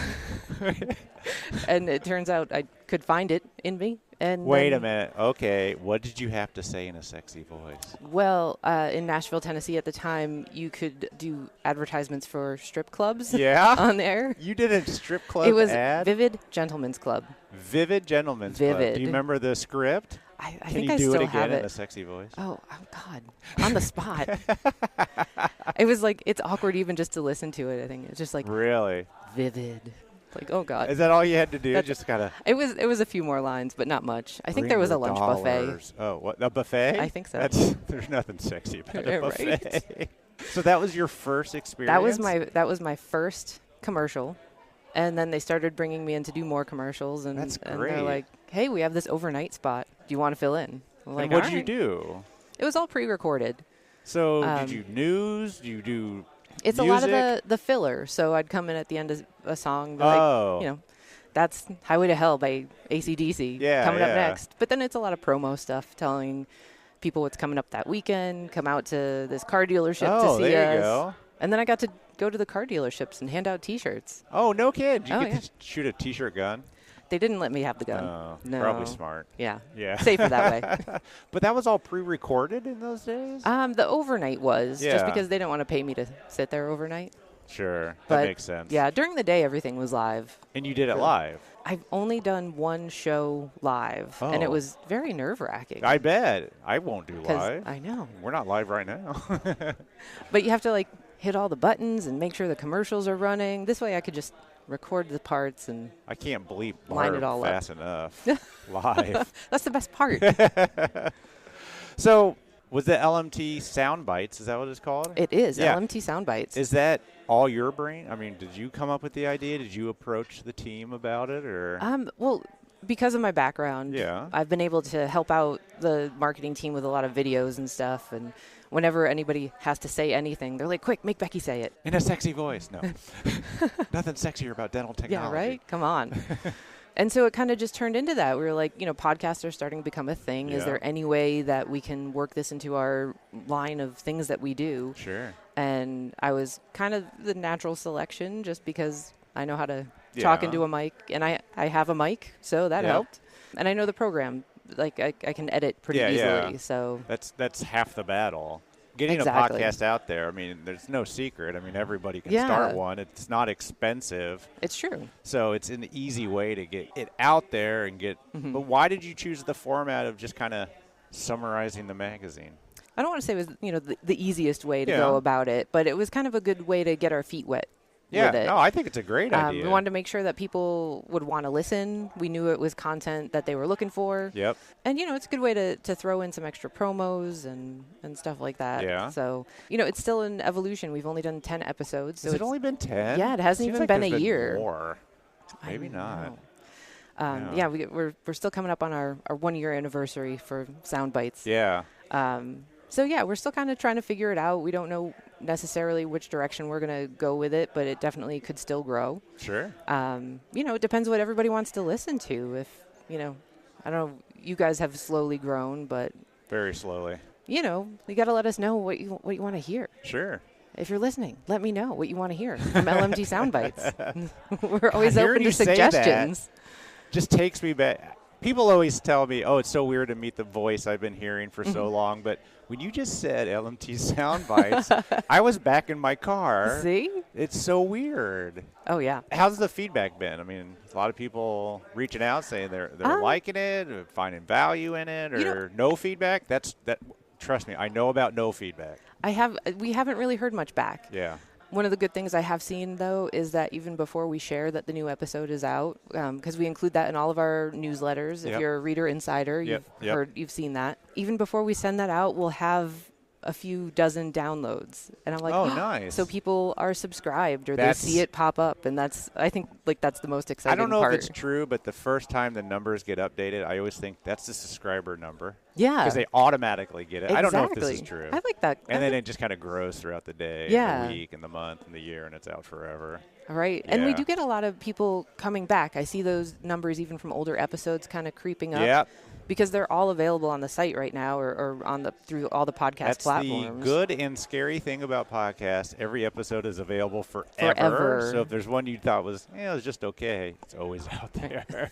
And it turns out I could find it in me. And wait a minute. Okay. What did you have to say in a sexy voice? Well, in Nashville, Tennessee at the time, you could do advertisements for strip clubs on there. You did a strip club ad? It was Vivid Gentlemen's Club. Vivid Gentlemen's Club. Do you remember the script? I Can think you I do still it again have it in a sexy voice? Oh, God. On the spot. It was like, it's awkward even just to listen to it. I think it's just like. Really? Vivid. Like, oh, God. Is that all you had to do? Just kind of. It was a few more lines, but not much. I think there was a lunch buffet. Oh, what? A buffet? I think so. There's nothing sexy about a buffet. Right? So that was your first experience? That was my first commercial. And then they started bringing me in to do more commercials. And, That's great. And they're like, hey, we have this overnight spot. Do you want to fill in? I'm like, and what did you do? It was all pre-recorded. So did you news? Do you do It's music? A lot of the filler. So I'd come in at the end of a song. Like, that's Highway to Hell by AC/DC coming up next. But then it's a lot of promo stuff, telling people what's coming up that weekend, come out to this car dealership to see us. Oh, there you go. And then I got to go to the car dealerships and hand out T-shirts. Oh, no kid. Did you get to shoot a T-shirt gun? They didn't let me have the gun. Oh, no. Probably smart. Yeah. Yeah. Safer that way. But that was all pre-recorded in those days? The overnight was, just because they didn't want to pay me to sit there overnight. Sure. That makes sense. Yeah, during the day, everything was live. And you did it live? I've only done one show live, and it was very nerve-wracking. I bet. I won't do live. I know. We're not live right now. But you have to, hit all the buttons and make sure the commercials are running. This way I could just record the parts and I can't believe line it all fast up. enough live. That's the best part. So was the LMT Sound Bites? Is that what it's called? It is, LMT Sound Bites. Is that all your brain? I mean, did you come up with the idea? Did you approach the team about it? Or well, because of my background, I've been able to help out the marketing team with a lot of videos and stuff. And whenever anybody has to say anything, they're like, quick, make Becky say it. In a sexy voice. No. Nothing sexier about dental technology. Yeah, right? Come on. And so it kind of just turned into that. We were like, podcasts are starting to become a thing. Is there any way that we can work this into our line of things that we do? Sure. And I was kind of the natural selection just because I know how to talk into a mic. And I have a mic, so that helped. And I know the program. I can edit pretty easily. So that's half the battle. Getting a podcast out there, I mean, there's no secret. I mean, everybody can start one. It's not expensive. It's true. So it's an easy way to get it out there and get. Mm-hmm. But why did you choose the format of just kind of summarizing the magazine? I don't want to say it was the easiest way to go about it, but it was kind of a good way to get our feet wet. Yeah, no, I think it's a great idea. We wanted to make sure that people would want to listen. We knew it was content that they were looking for. Yep. And, it's a good way to throw in some extra promos and stuff like that. Yeah. So, it's still in evolution. We've only done 10 episodes. So Has it only been 10? Yeah, it hasn't even been a year. More. Maybe not. Yeah, we're still coming up on our 1 year anniversary for Sound Bites. Yeah. So, we're still kind of trying to figure it out. We don't know necessarily which direction we're going to go with it, but it definitely could still grow. Sure. It depends what everybody wants to listen to. If, I don't know, you guys have slowly grown, but. Very slowly. You got to let us know what you want to hear. Sure. If you're listening, let me know what you want to hear from LMT Soundbites. We're always God, open to suggestions. Just takes me back. People always tell me, oh, it's so weird to meet the voice I've been hearing for so long. But when you just said LMT Soundbites, I was back in my car. See? It's so weird. Oh, yeah. How's the feedback been? I mean, a lot of people reaching out saying they're liking it, or finding value in it, or no feedback. That. Trust me, I know about no feedback. We haven't really heard much back. Yeah. One of the good things I have seen, though, is that even before we share that the new episode is out, because we include that in all of our newsletters. If you're a reader insider, you've seen that. Even before we send that out, we'll have a few dozen downloads, and I'm like, oh, nice. So people are subscribed, or they That's- see it pop up, and I think like that's the most exciting I don't know part. if it's true, but the first time the numbers get updated, I always think that's the subscriber number. Yeah. Because they automatically get it. Exactly. I don't know if this is true. I like that. And then it just kind of grows throughout the day, Yeah. and the week, and the month, and the year, and it's out forever. Right. And we Yeah. do get a lot of people coming back. I see those numbers even from older episodes kind of creeping up. Yep. Because they're all available on the site right now, or on the through all the podcast That's platforms. the good and scary thing about podcasts. Every episode is available forever. Forever. So if there's one you thought was, it was just okay, it's always out there.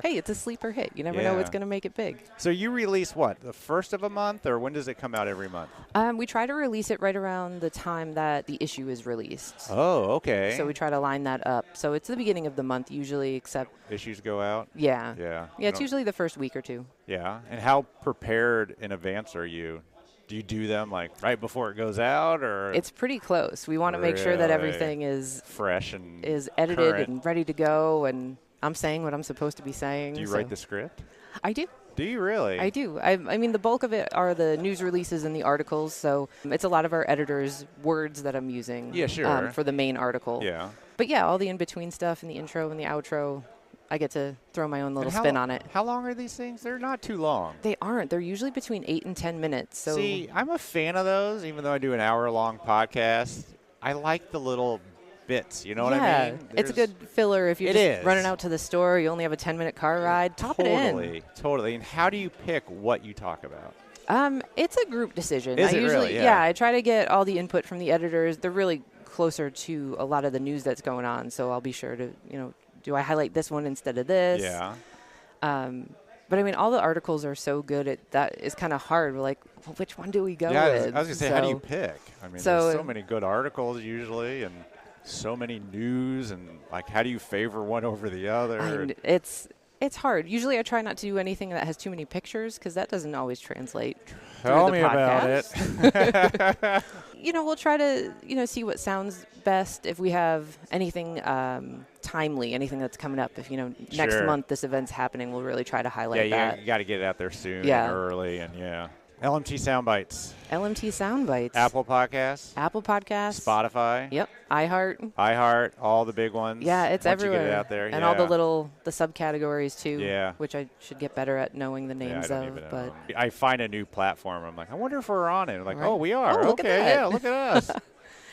Hey, it's a sleeper hit. You never know what's Yeah. going to make it big. So you release what, the first of a month, or when does it come out every month? We try to release it right around the time that the issue is released. Oh, okay. So we try to line that up. So it's the beginning of the month usually, except Issues go out? yeah. Yeah. Yeah, it's usually the first week or two. Yeah. And how prepared in advance are you? Do you do them like right before it goes out, or It's pretty close. We want to make sure that Really? everything is fresh and edited current? and ready to go, and I'm saying what I'm supposed to be saying. Do you so- write the script? I do. Do you really? I do. I mean, the bulk of it are the news releases and the articles, so it's a lot of our editors' words that I'm using Yeah, sure. for the main article. Yeah. But yeah, all the in-between stuff and the intro and the outro, I get to throw my own little And how spin lo- on it. How long are these things? They're not too long. They aren't. They're usually between 8 and 10 minutes. So See, I'm a fan of those, even though I do an hour-long podcast. I like the little bits, you know what I mean? It's a There's- good filler if you're It just is. running out to the store, you only have a 10-minute car ride, pop it in. Totally. And how do you pick what you talk about? It's a group decision. Is I it usually, really? Yeah. I try to get all the input from the editors. They're really closer to a lot of the news that's going on, so I'll be sure to, do I highlight this one instead of this? Yeah. But I mean, all the articles are so good. That is kind of hard. We're like, well, which one do we go Yeah, with? I was going to say, how do you pick? I mean, So- there's so many good articles usually, and so many news, and like, how do you favor one over the other? And it's hard. Usually, I try not to do anything that has too many pictures because that doesn't always translate. Tell through me the about podcast. it. We'll try to, see what sounds best. If we have anything timely, anything that's coming up. If, next Sure. month this event's happening, we'll really try to highlight Yeah, that. you got to get it out there soon Yeah. and early, and LMT Soundbites, LMT Soundbites. Apple Podcasts, Apple Podcasts. Spotify, Yep. iHeart, all the big ones. Yeah, it's Once everywhere. You get it out there, and all the subcategories too. Yeah. Which I should get better at knowing the names I don't of. even But know. I find a new platform. I'm like, I wonder if we're on it. I'm like, Right. oh, we are. Oh, look at okay, that. yeah, look at us.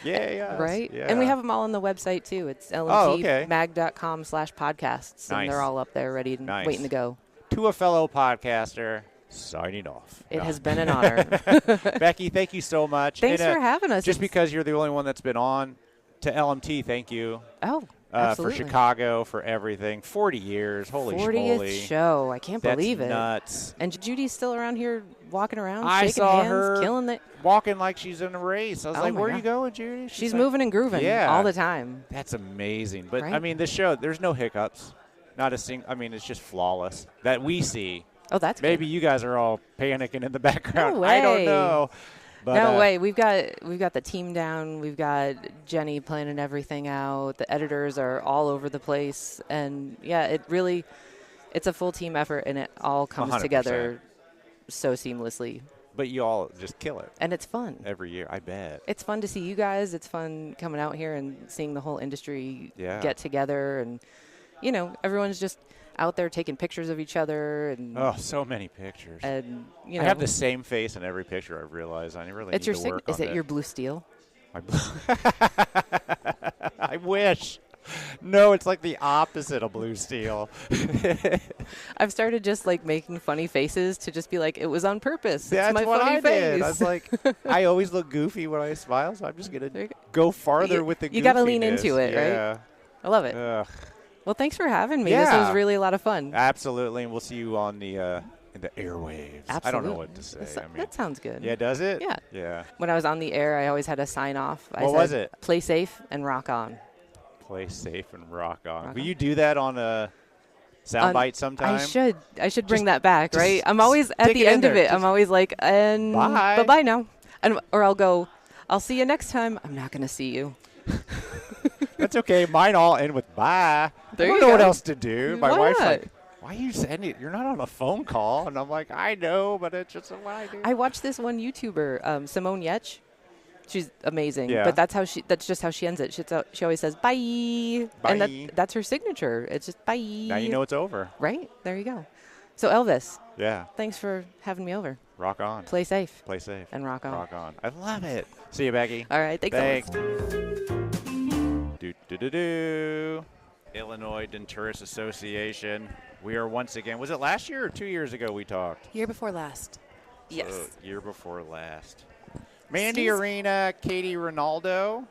Yeah. Right? Yeah. And we have them all on the website too. It's okay. lmtmag.com/podcasts. Nice. And they're all up there ready and Nice. waiting to go. To a fellow podcaster, signing off. It No. has been an honor. Becky, thank you so much. Thanks And, for having us. Just because you're the only one that's been on to LMT, thank you. Oh, For absolutely. Chicago, for everything. 40 years. Holy 40th schmoly. show. I can't That's believe it. nuts. And Judy's still around here walking around, I shaking saw hands, her killing it. walking like she's in a race. I was Oh like, my where are you God. going, Judy? She's like, moving and grooving Yeah. all the time. That's amazing. But, I Right? mean, this show, there's no hiccups. Not a single. I mean, it's just flawless that we see. Oh, that's Maybe good. you guys are all panicking in the background. No I don't way. know. But, No way. We've got the team down. We've got Jenny planning everything out. The editors are all over the place. And, yeah, it's a full team effort, and it all comes 100%. together so seamlessly. But you all just kill it And it's fun. every year, I bet. It's fun to see you guys. It's fun coming out here and seeing the whole industry Yeah. get together. And, everyone's just out there taking pictures of each other. And, Oh, so many pictures. and I have the same face in every picture, I've realized. I really It's need your to work on Is it that. your blue steel? I wish. No, it's like the opposite of blue steel. I've started just making funny faces to just be like, it was on purpose. That's it's my what funny I face. did. I was like, I always look goofy when I smile, so I'm just going There you to go. go farther You- with the goofiness. you gotta lean into it, right? Yeah. I love it. Well, thanks for having me. This Yeah. was really a lot of fun. Absolutely, and we'll see you on the in the airwaves. I don't know Absolutely. what to say. That sounds good. Yeah, does it? Yeah. Yeah. When I was on the air, I always had a sign off. I What said, was it? Play safe and rock on. Play safe and rock on. Rock Will on. you do that on a soundbite sometime? I should bring that back, just right? I'm always at stick the it in end of there. it. I'm always like, and Bye. bye-bye now. Or I'll see you next time. I'm not going to see you. That's okay. Mine all end with bye. There I don't you know what go. else to do. My Why wife's not? like, why are you sending it? You're not on a phone call. And I'm like, I know, but it's just what I do. I watched this one YouTuber, Simone Yetch. She's amazing. Yeah. But that's just how she ends it. She always says, bye. Bye. And that's her signature. It's just bye. Now you know it's over. Right? There you go. So, Elvis. Yeah. Thanks for having me over. Rock on. Play safe. Play safe. And rock on. Rock on. I love it. See you, Becky. All right. Thanks. Do. Illinois Denturist Association. We are once again, was it last year or 2 years ago we talked? Year before last. Yes. Year before last. Mandy Arena, Katie Rinaldo.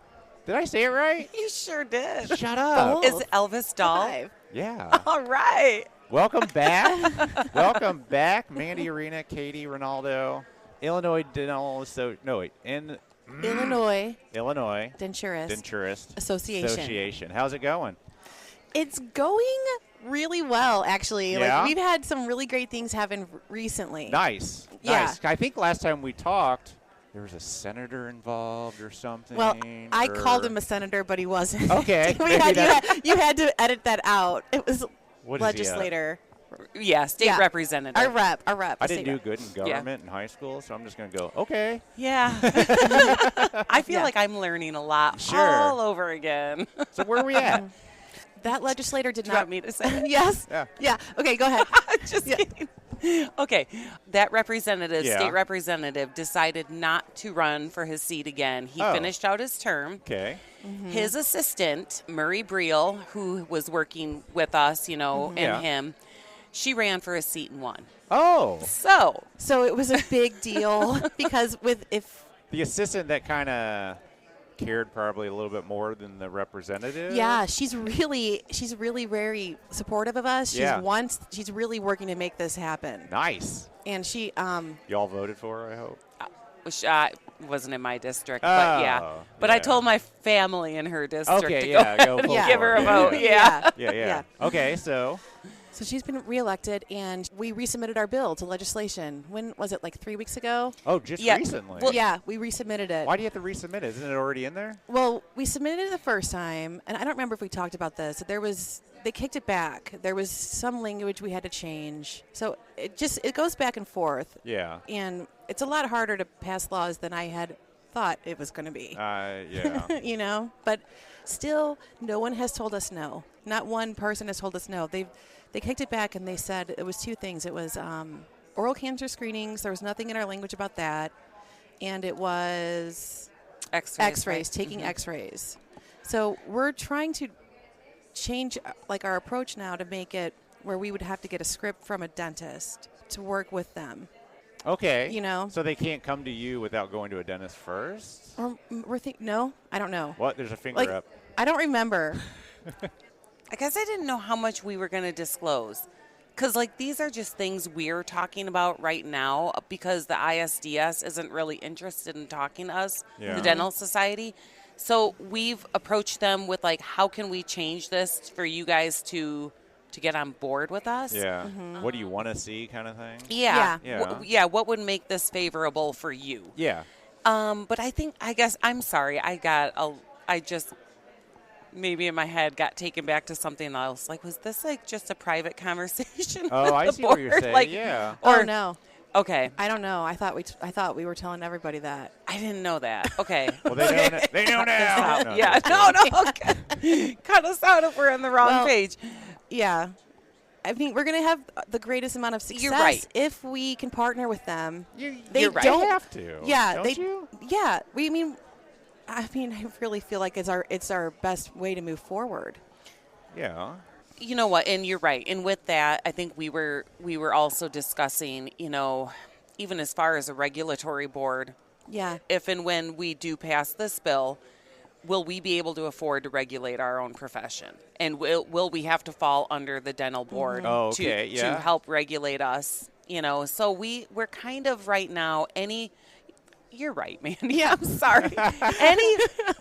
Did I say it right? You sure did. Shut up. Is Elvis doll? Yeah. All right. Welcome back. Welcome back, Mandy Arena, Katie Rinaldo, Illinois Dental Illinois Denturist Association. How's it going? It's going really well, actually. Yeah? Like, we've had some really great things happen recently. Nice. Yeah. Nice. I think last time we talked, there was a senator involved or something. Well, I called him a senator, but he wasn't. Okay. You had to edit that out. It was What legislator. Yeah, state representative. Our rep. I didn't do good in government in high school, so I'm just going to go, okay. Yeah. I feel like I'm learning a lot all over again. So where are we at? That legislator did Do you not. want me to say? Yes. Yeah. Okay, go ahead. Just kidding. Okay. That state representative, decided not to run for his seat again. He finished out his term. Okay. Mm-hmm. His assistant, Murray Briel, who was working with us, and him, she ran for a seat and won. Oh. So it was a big deal because if the assistant that kind of cared probably a little bit more than the representative. Yeah, she's really very supportive of us. She's really working to make this happen. Nice. And she y'all voted for her, I hope. Wasn't in my district, but yeah. But I told my family in her district to go give her a vote. Yeah. Okay, so she's been reelected, and we resubmitted our bill to legislation. When was it, like 3 weeks ago? Oh, just recently? Well, yeah, we resubmitted it. Why do you have to resubmit it? Isn't it already in there? Well, we submitted it the first time, and I don't remember if we talked about this. They kicked it back. There was some language we had to change. So it goes back and forth. Yeah. And it's a lot harder to pass laws than I had thought it was going to be. Yeah. But still, no one has told us no. Not one person has told us no. They kicked it back, and they said it was two things. It was oral cancer screenings. There was nothing in our language about that. And it was X-rays, taking X-rays. So we're trying to change our approach now to make it where we would have to get a script from a dentist to work with them. Okay. So they can't come to you without going to a dentist first? No, I don't know. What? There's a finger up. I don't remember. I guess I didn't know how much we were going to disclose. Because, these are just things we're talking about right now because the ISDS isn't really interested in talking to us, the Dental Society. So we've approached them with, how can we change this for you guys to get on board with us? Yeah. Mm-hmm. What do you want to see kind of thing? Yeah. What would make this favorable for you? Yeah. But I guess, I'm sorry. I just maybe in my head got taken back to something else. Was this just a private conversation? Oh, I see what you're saying. Yeah. Or no. Okay. I don't know. I thought we were telling everybody that. I didn't know that. Okay. Well, they know now. No. Okay. Cut us out if we're on the wrong page. Yeah. I mean, we're going to have the greatest amount of success if we can partner with them. You're right. They have to. Yeah. Don't you? Yeah. I really feel like it's our best way to move forward. Yeah. You know what? And you're right. And with that, I think we were also discussing, even as far as a regulatory board. Yeah. If and when we do pass this bill, will we be able to afford to regulate our own profession? And will we have to fall under the dental board to help regulate us? So we're kind of right now You're right, Mandy. I'm sorry.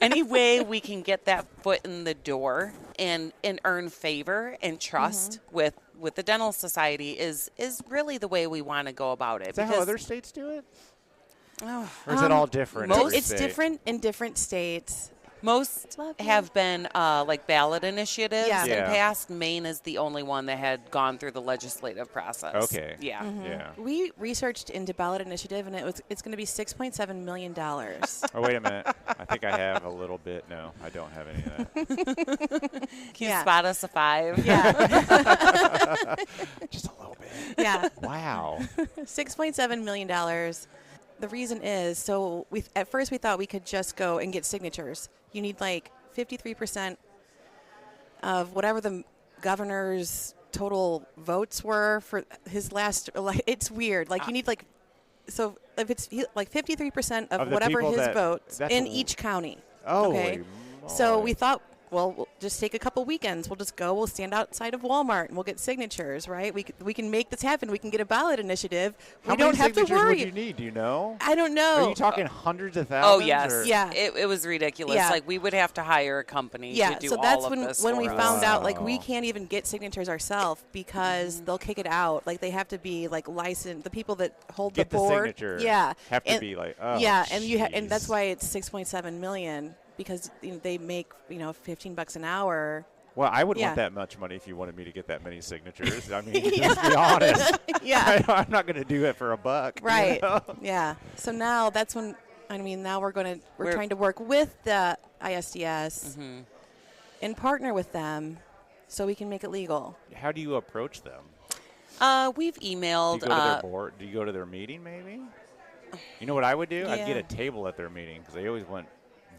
Any way we can get that foot in the door and earn favor and trust with the Dental Society is really the way we want to go about it. Is that how other states do it? Or is it all different? It's different in different states. Most have been like ballot initiatives in past. Maine is the only one that had gone through the legislative process. Okay. Yeah. Yeah. We researched into ballot initiative, and it's going to be $6.7 million. Oh, wait a minute. I think I have a little bit. No, I don't have any of that. Can you spot us a 5? Yeah. Just a little bit. Yeah. Wow. $6.7 million. The reason is, so at first we thought we could just go and get signatures. You need like 53% of whatever the governor's total votes were for his last. It's weird. Like you need like, so if it's like 53% of whatever his votes in each county. Oh, okay. So we thought, well, we'll just take a couple weekends. We'll just go. We'll stand outside of Walmart and we'll get signatures, right? We can make this happen. We can get a ballot initiative. How we don't many have to signatures worry. would you need? Do you know? I don't know. Are you talking hundreds of thousands? Oh, yes. Or? Yeah. It was ridiculous. Yeah. Like, we would have to hire a company to do so all that's of this when for we us. found out, like, we can't even get signatures ourselves because they'll kick it out. Like, they have to be, like, licensed. The people that hold Get the board. signature. Yeah. Have to be like, oh, yeah, geez. and that's why it's $6.7 million because they make, $15 an hour. Well, I would want that much money if you wanted me to get that many signatures. I mean, let's be honest. Yeah. I'm not going to do it for $1. Right. You know? Yeah. So now that's when, now we're trying to work with the ISDS and partner with them so we can make it legal. How do you approach them? We've emailed. Do you go to their board? Do you go to their meeting, maybe? You know what I would do? Yeah. I'd get a table at their meeting because they always want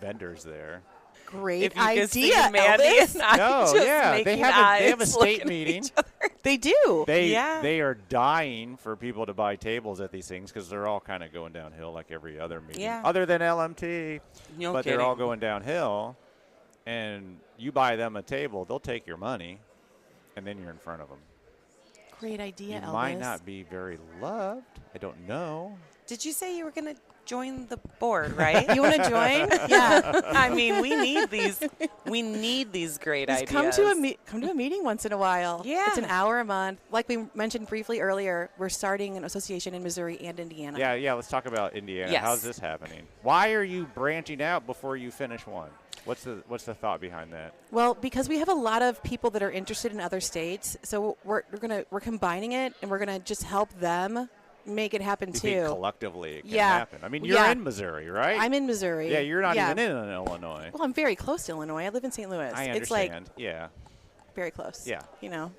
vendors there. Great if you idea, could see Mandy Elvis. and I just they making have a eyes state looking at meeting. each other. They do. They are dying for people to buy tables at these things because they're all kind of going downhill like every other meeting, other than LMT. No but kidding. they're all going downhill, and you buy them a table, they'll take your money, and then you're in front of them. Great idea, You Elvis. might not be very loved. I don't know. Did you say you were going to join the board, right? You want to join? Yeah. I mean, we need these. We need these great Just ideas. come to a meeting once in a while. Yeah. It's an hour a month. Like we mentioned briefly earlier, we're starting an association in Missouri and Indiana. Yeah. Let's talk about Indiana. Yes. How's this happening? Why are you branching out before you finish one? What's the thought behind that? Well, because we have a lot of people that are interested in other states, so we're combining it, and we're gonna just help them make it happen You too. think collectively it can happen. I mean, you're in Missouri, right? I'm in Missouri. Yeah, you're not even in Illinois. Well, I'm very close to Illinois. I live in St. Louis. I understand. It's like very close. Yeah.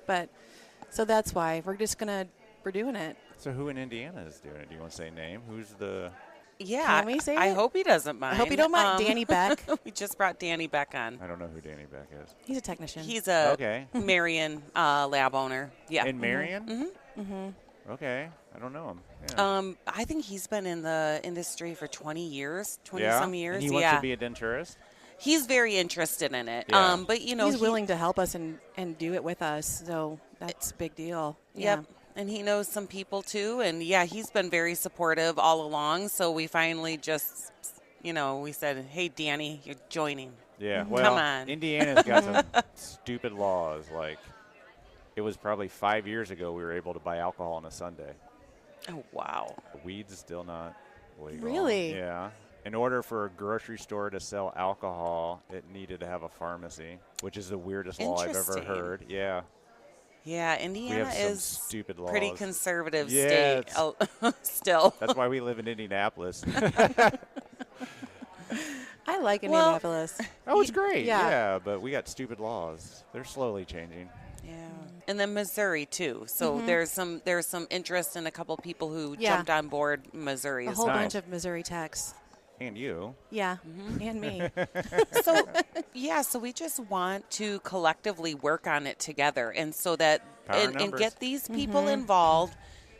But so that's why we're doing it. So who in Indiana is doing it? Do you want to say a name? Who's the? Yeah, Can we say I it? hope he doesn't mind. I hope you don't mind. Danny Beck. We just brought Danny Beck on. I don't know who Danny Beck is. He's a technician. He's a Okay. Marion lab owner. Yeah. In Marion? Okay. I don't know him. Yeah. I think he's been in the industry for 20 years, 20 yeah? some years. And he wants to be a denturist? He's very interested in it. Yeah. But he's willing to help us and do it with us. So that's a big deal. Yep. Yeah. And he knows some people too. And he's been very supportive all along. So we finally just, we said, hey, Danny, you're joining. Yeah. Well, come on. Indiana's got some stupid laws. Like, it was probably 5 years ago we were able to buy alcohol on a Sunday. Oh, wow. Weed's still not legal. Really? Yeah. In order for a grocery store to sell alcohol, it needed to have a pharmacy, which is the weirdest law I've ever heard. Yeah. Yeah, Indiana is stupid laws. Pretty conservative Yeah, state still. That's why we live in Indianapolis. I like Indianapolis. Oh, it's great. Yeah. Yeah, but we got stupid laws. They're slowly changing. Yeah. And then Missouri too. So there's some interest in a couple people who jumped on board Missouri. A whole bunch of Missouri techs. And you. Yeah, and me. So we just want to collectively work on it together, and so that and get these people involved.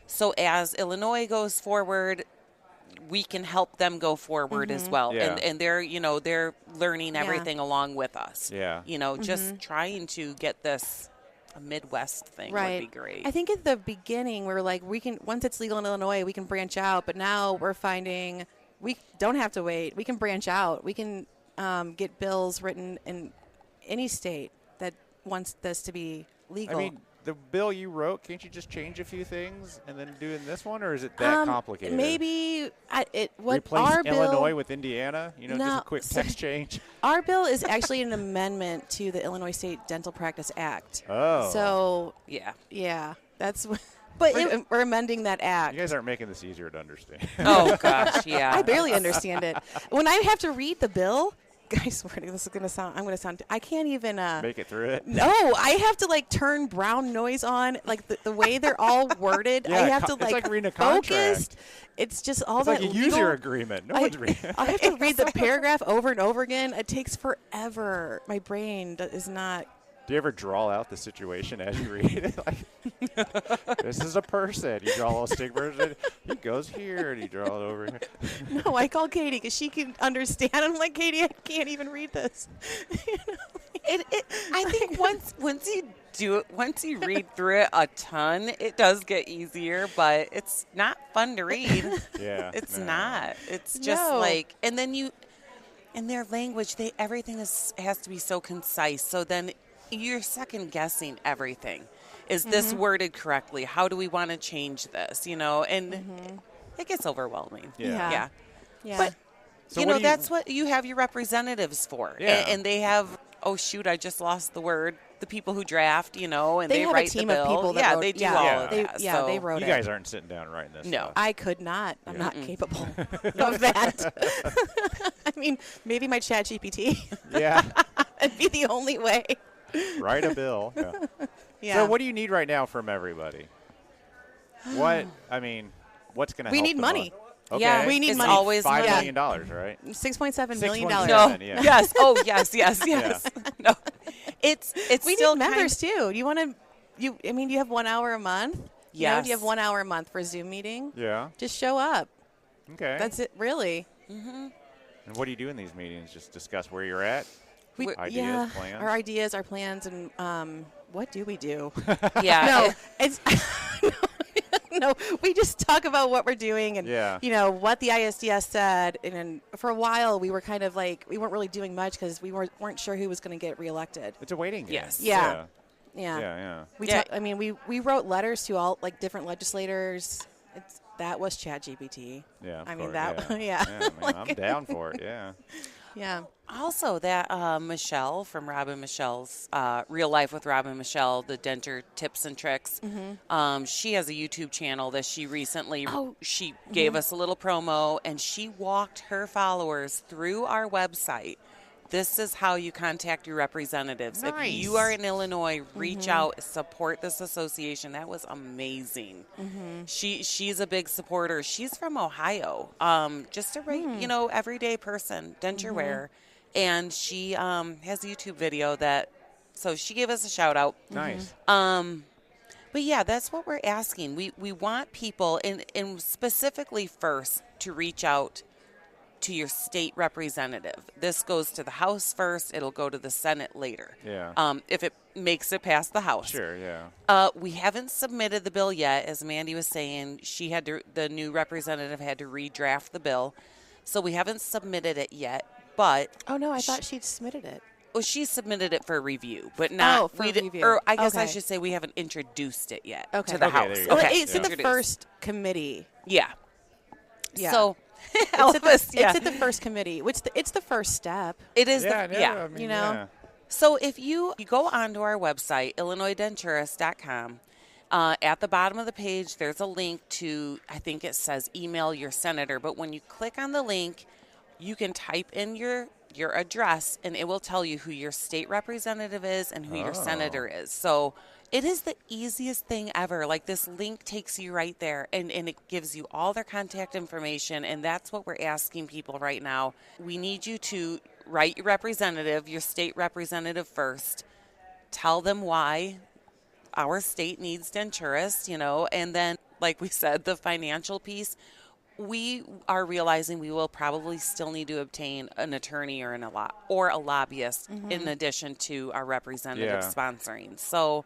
So as Illinois goes forward, we can help them go forward as well. Yeah. And they're learning everything along with us. Yeah. Just trying to get this a Midwest thing would be great. I think at the beginning we were like, once it's legal in Illinois, we can branch out. But now we're finding we don't have to wait. We can branch out. We can get bills written in any state that wants this to be legal. I mean, the bill you wrote, can't you just change a few things and then do it in this one, or is it that complicated? Maybe replace our Illinois bill, with Indiana. no, just a quick text change. Our bill is actually an amendment to the Illinois State Dental Practice Act. Oh, so yeah, that's. But we're amending that act. You guys aren't making this easier to understand. Oh gosh, yeah. I barely understand it. When I have to read the bill. I swear this is going to sound, I can't even. Make it through it? No, I have to turn brown noise on. The way they're all worded, I have to it's like reading a focus. Contract. It's just all it's that like a legal. User agreement. No one's reading I have to read the paragraph over and over again. It takes forever. My brain is not. Do you ever draw out the situation as you read it? This is a person. You draw a little stick version. He goes here, and you draw it over here. No, I call Katie because she can understand. I'm like, Katie, I can't even read this. I think once you read through it a ton, it does get easier, but it's not fun to read. Yeah, it's not. It's just and then in their language, everything has to be so concise. So then you're second guessing everything. Is this worded correctly? How do we want to change this? And it gets overwhelming. Yeah. But so that's what you have your representatives for. Yeah. And they have. Oh shoot! I just lost the word. The people who draft, and they have write a team the bill. of people that wrote, they do all of that. Yeah, so they wrote it. You guys aren't sitting down and writing this. No, stuff. I could not. I'm not capable of that. I mean, maybe my Chat GPT. Yeah, it'd be the only way. Write a bill. Yeah. Yeah. So what do you need right now from everybody? What's going to help? We need money. Okay. Yeah, we need money. Always $5 money. million, right? $6.7 million. No. Yeah. Yes. Oh, yes. Yeah. No. It's we still need members too. Do you want to? Do you have 1 hour a month? Yes. Do you have 1 hour a month for a Zoom meeting? Yeah. Just show up. Okay. That's it, really. Mm-hmm. And what do you do in these meetings? Just discuss where you're at? Ideas, plans? Our ideas, our plans, and what do we do? Yeah. No, it's no. We just talk about what we're doing and what the ISDS said. And then for a while, we were kind of we weren't really doing much because we weren't sure who was going to get reelected. It's a waiting game. Yes. Yeah. We wrote letters to all different legislators. That was ChatGPT. Yeah. I'm down for it. Yeah. Yeah. Also, that Michelle from Robin Michelle's Real Life with Robin Michelle, the denture tips and tricks. Mm-hmm. She has a YouTube channel that she recently she gave us a little promo, and she walked her followers through our website. This is how you contact your representatives. Nice. If you are in Illinois, reach out, support this association. That was amazing. Mm-hmm. She's a big supporter. She's from Ohio. Just a everyday person, denture wear. And she has a YouTube video so she gave us a shout out. Nice. But yeah, that's what we're asking. We want people, and specifically first, to reach out to your state representative. This goes to the House first. It'll go to the Senate later. Yeah. If it makes it past the House. Sure, yeah. We haven't submitted the bill yet. As Mandy was saying, the new representative had to redraft the bill. So we haven't submitted it yet, but... Oh, no, I thought she'd submitted it. Well, she submitted it for review, but not... for review. Or I guess I should say we haven't introduced it yet to the House. It's in the first committee. Yeah. So... It's at the first committee. It's the first step. It is. So if you go onto our website, IllinoisDenturist.com, at the bottom of the page, there's a link to, I think it says email your senator. But when you click on the link, you can type in your address, and it will tell you who your state representative is and who your senator is. So it is the easiest thing ever. This link takes you right there, and it gives you all their contact information, and that's what we're asking people right now. We need you to write your representative, your state representative first. Tell them why our state needs denturists, and then, like we said, the financial piece. We are realizing we will probably still need to obtain an attorney or a lobbyist in addition to our representative sponsoring. So...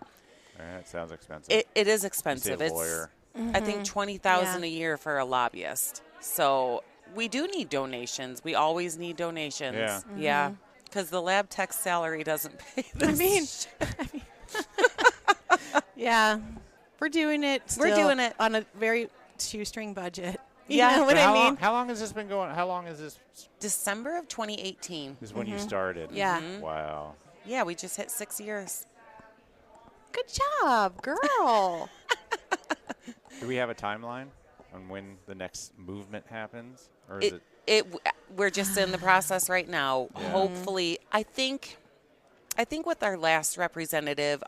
That sounds expensive. It is expensive. It's lawyer. I think $20,000 a year for a lobbyist. So we do need donations. We always need donations. Yeah. Yeah. Because the lab tech salary doesn't pay this. Yeah. We're doing it We're doing it on a very shoestring budget. You Yeah. know what I mean? How long has this been going? How long is this? December of 2018 is when you started. Yeah. Wow. Yeah, we just hit 6 years. Good job, girl. Do we have a timeline on when the next movement happens, or is we're just in the process right now. Yeah. Hopefully, I think with our last representative,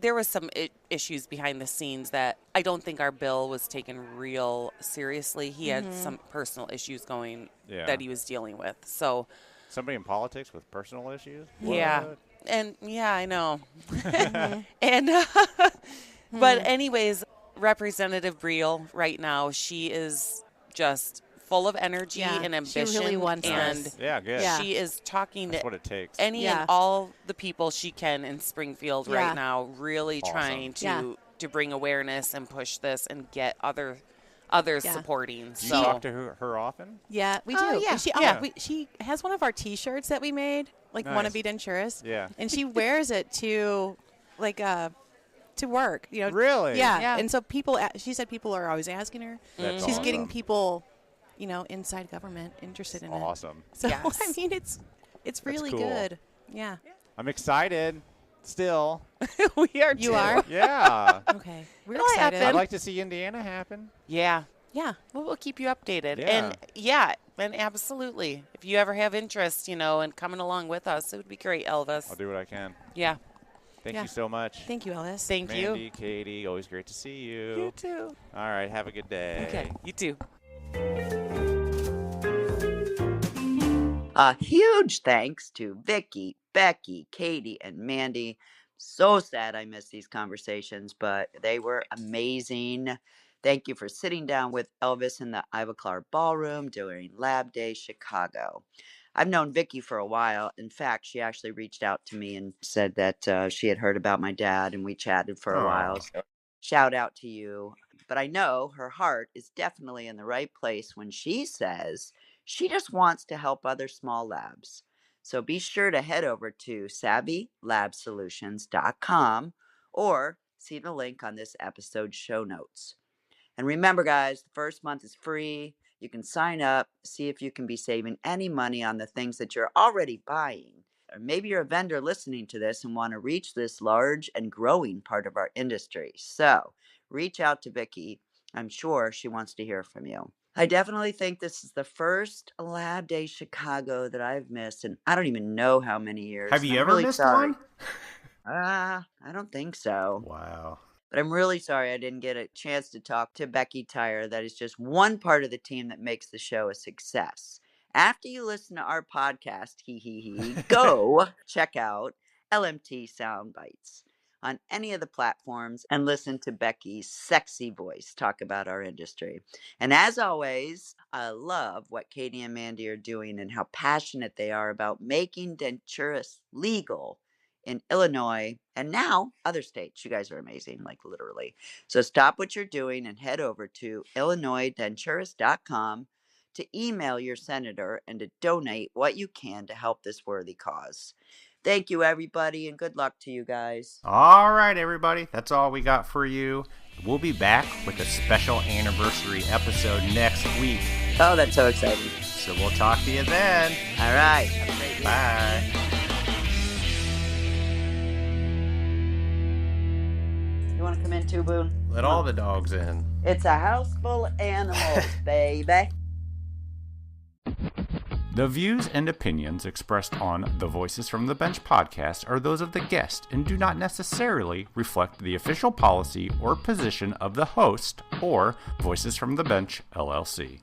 there was some issues behind the scenes that I don't think our bill was taken real seriously. He had some personal issues going that he was dealing with. So somebody in politics with personal issues? Yeah. What? And yeah, I know. And but anyways, Representative Briel right now, she is just full of energy and ambition. She really wants and this. Yeah, good. Yeah. She is talking That's to what it takes. any and all the people she can in Springfield right now, really Awesome. trying to bring awareness and push this and get others supporting. Do you talk to her often? Yeah, we do. Yeah. She has one of our T-shirts that we made, like Nice. Wanna Be Denturist. Yeah. And she wears it to, like, to work. You know. Really? Yeah. And so she said people are always asking her. That's She's awesome. getting people, inside government interested in it. Awesome. So Yes. I mean, it's really cool. good. Yeah. I'm excited. Still. We are. You are? Yeah. Okay. We're It'll excited. happen. I'd like to see Indiana happen. Yeah. Yeah. Well, we'll keep you updated. Yeah. And absolutely. If you ever have interest, and coming along with us, it would be great, Elvis. I'll do what I can. Yeah. Thank you so much. Thank you, Elvis. Thank Mandy, you. Katie, always great to see you. You too. All right, have a good day. Okay. You too. A huge thanks to Vicki, Becky, Katie, and Mandy. So sad I missed these conversations, but they were amazing. Thank you for sitting down with Elvis in the Ivoclar Ballroom during Lab Day Chicago. I've known Vicki for a while. In fact, she actually reached out to me and said that she had heard about my dad, and we chatted for a while. So shout out to you. But I know her heart is definitely in the right place when she says she just wants to help other small labs. So be sure to head over to SavvyLabSolutions.com or see the link on this episode's show notes. And remember, guys, the first month is free. You can sign up, see if you can be saving any money on the things that you're already buying. Or maybe you're a vendor listening to this and want to reach this large and growing part of our industry. So reach out to Vicki. I'm sure she wants to hear from you. I definitely think this is the first Lab Day Chicago that I've missed, and I don't even know how many years. Have you ever missed one? I don't think so. Wow. But I'm really sorry I didn't get a chance to talk to Becky Tyre. That is just one part of the team that makes the show a success. After you listen to our podcast, go check out LMT Soundbites on any of the platforms and listen to Becky's sexy voice talk about our industry. And as always, I love what Katie and Mandy are doing and how passionate they are about making denturists legal in Illinois and now other states. You guys are amazing, like literally. So stop what you're doing and head over to IllinoisDenturist.com to email your senator and to donate what you can to help this worthy cause. Thank you, everybody, and good luck to you guys. All right, everybody. That's all we got for you. We'll be back with a special anniversary episode next week. Oh, that's so exciting. So we'll talk to you then. All right. Have a great week. Bye. You want to come in too, Boone? Let all the dogs in. It's a house full of animals, baby. The views and opinions expressed on the Voices from the Bench podcast are those of the guest and do not necessarily reflect the official policy or position of the host or Voices from the Bench, LLC.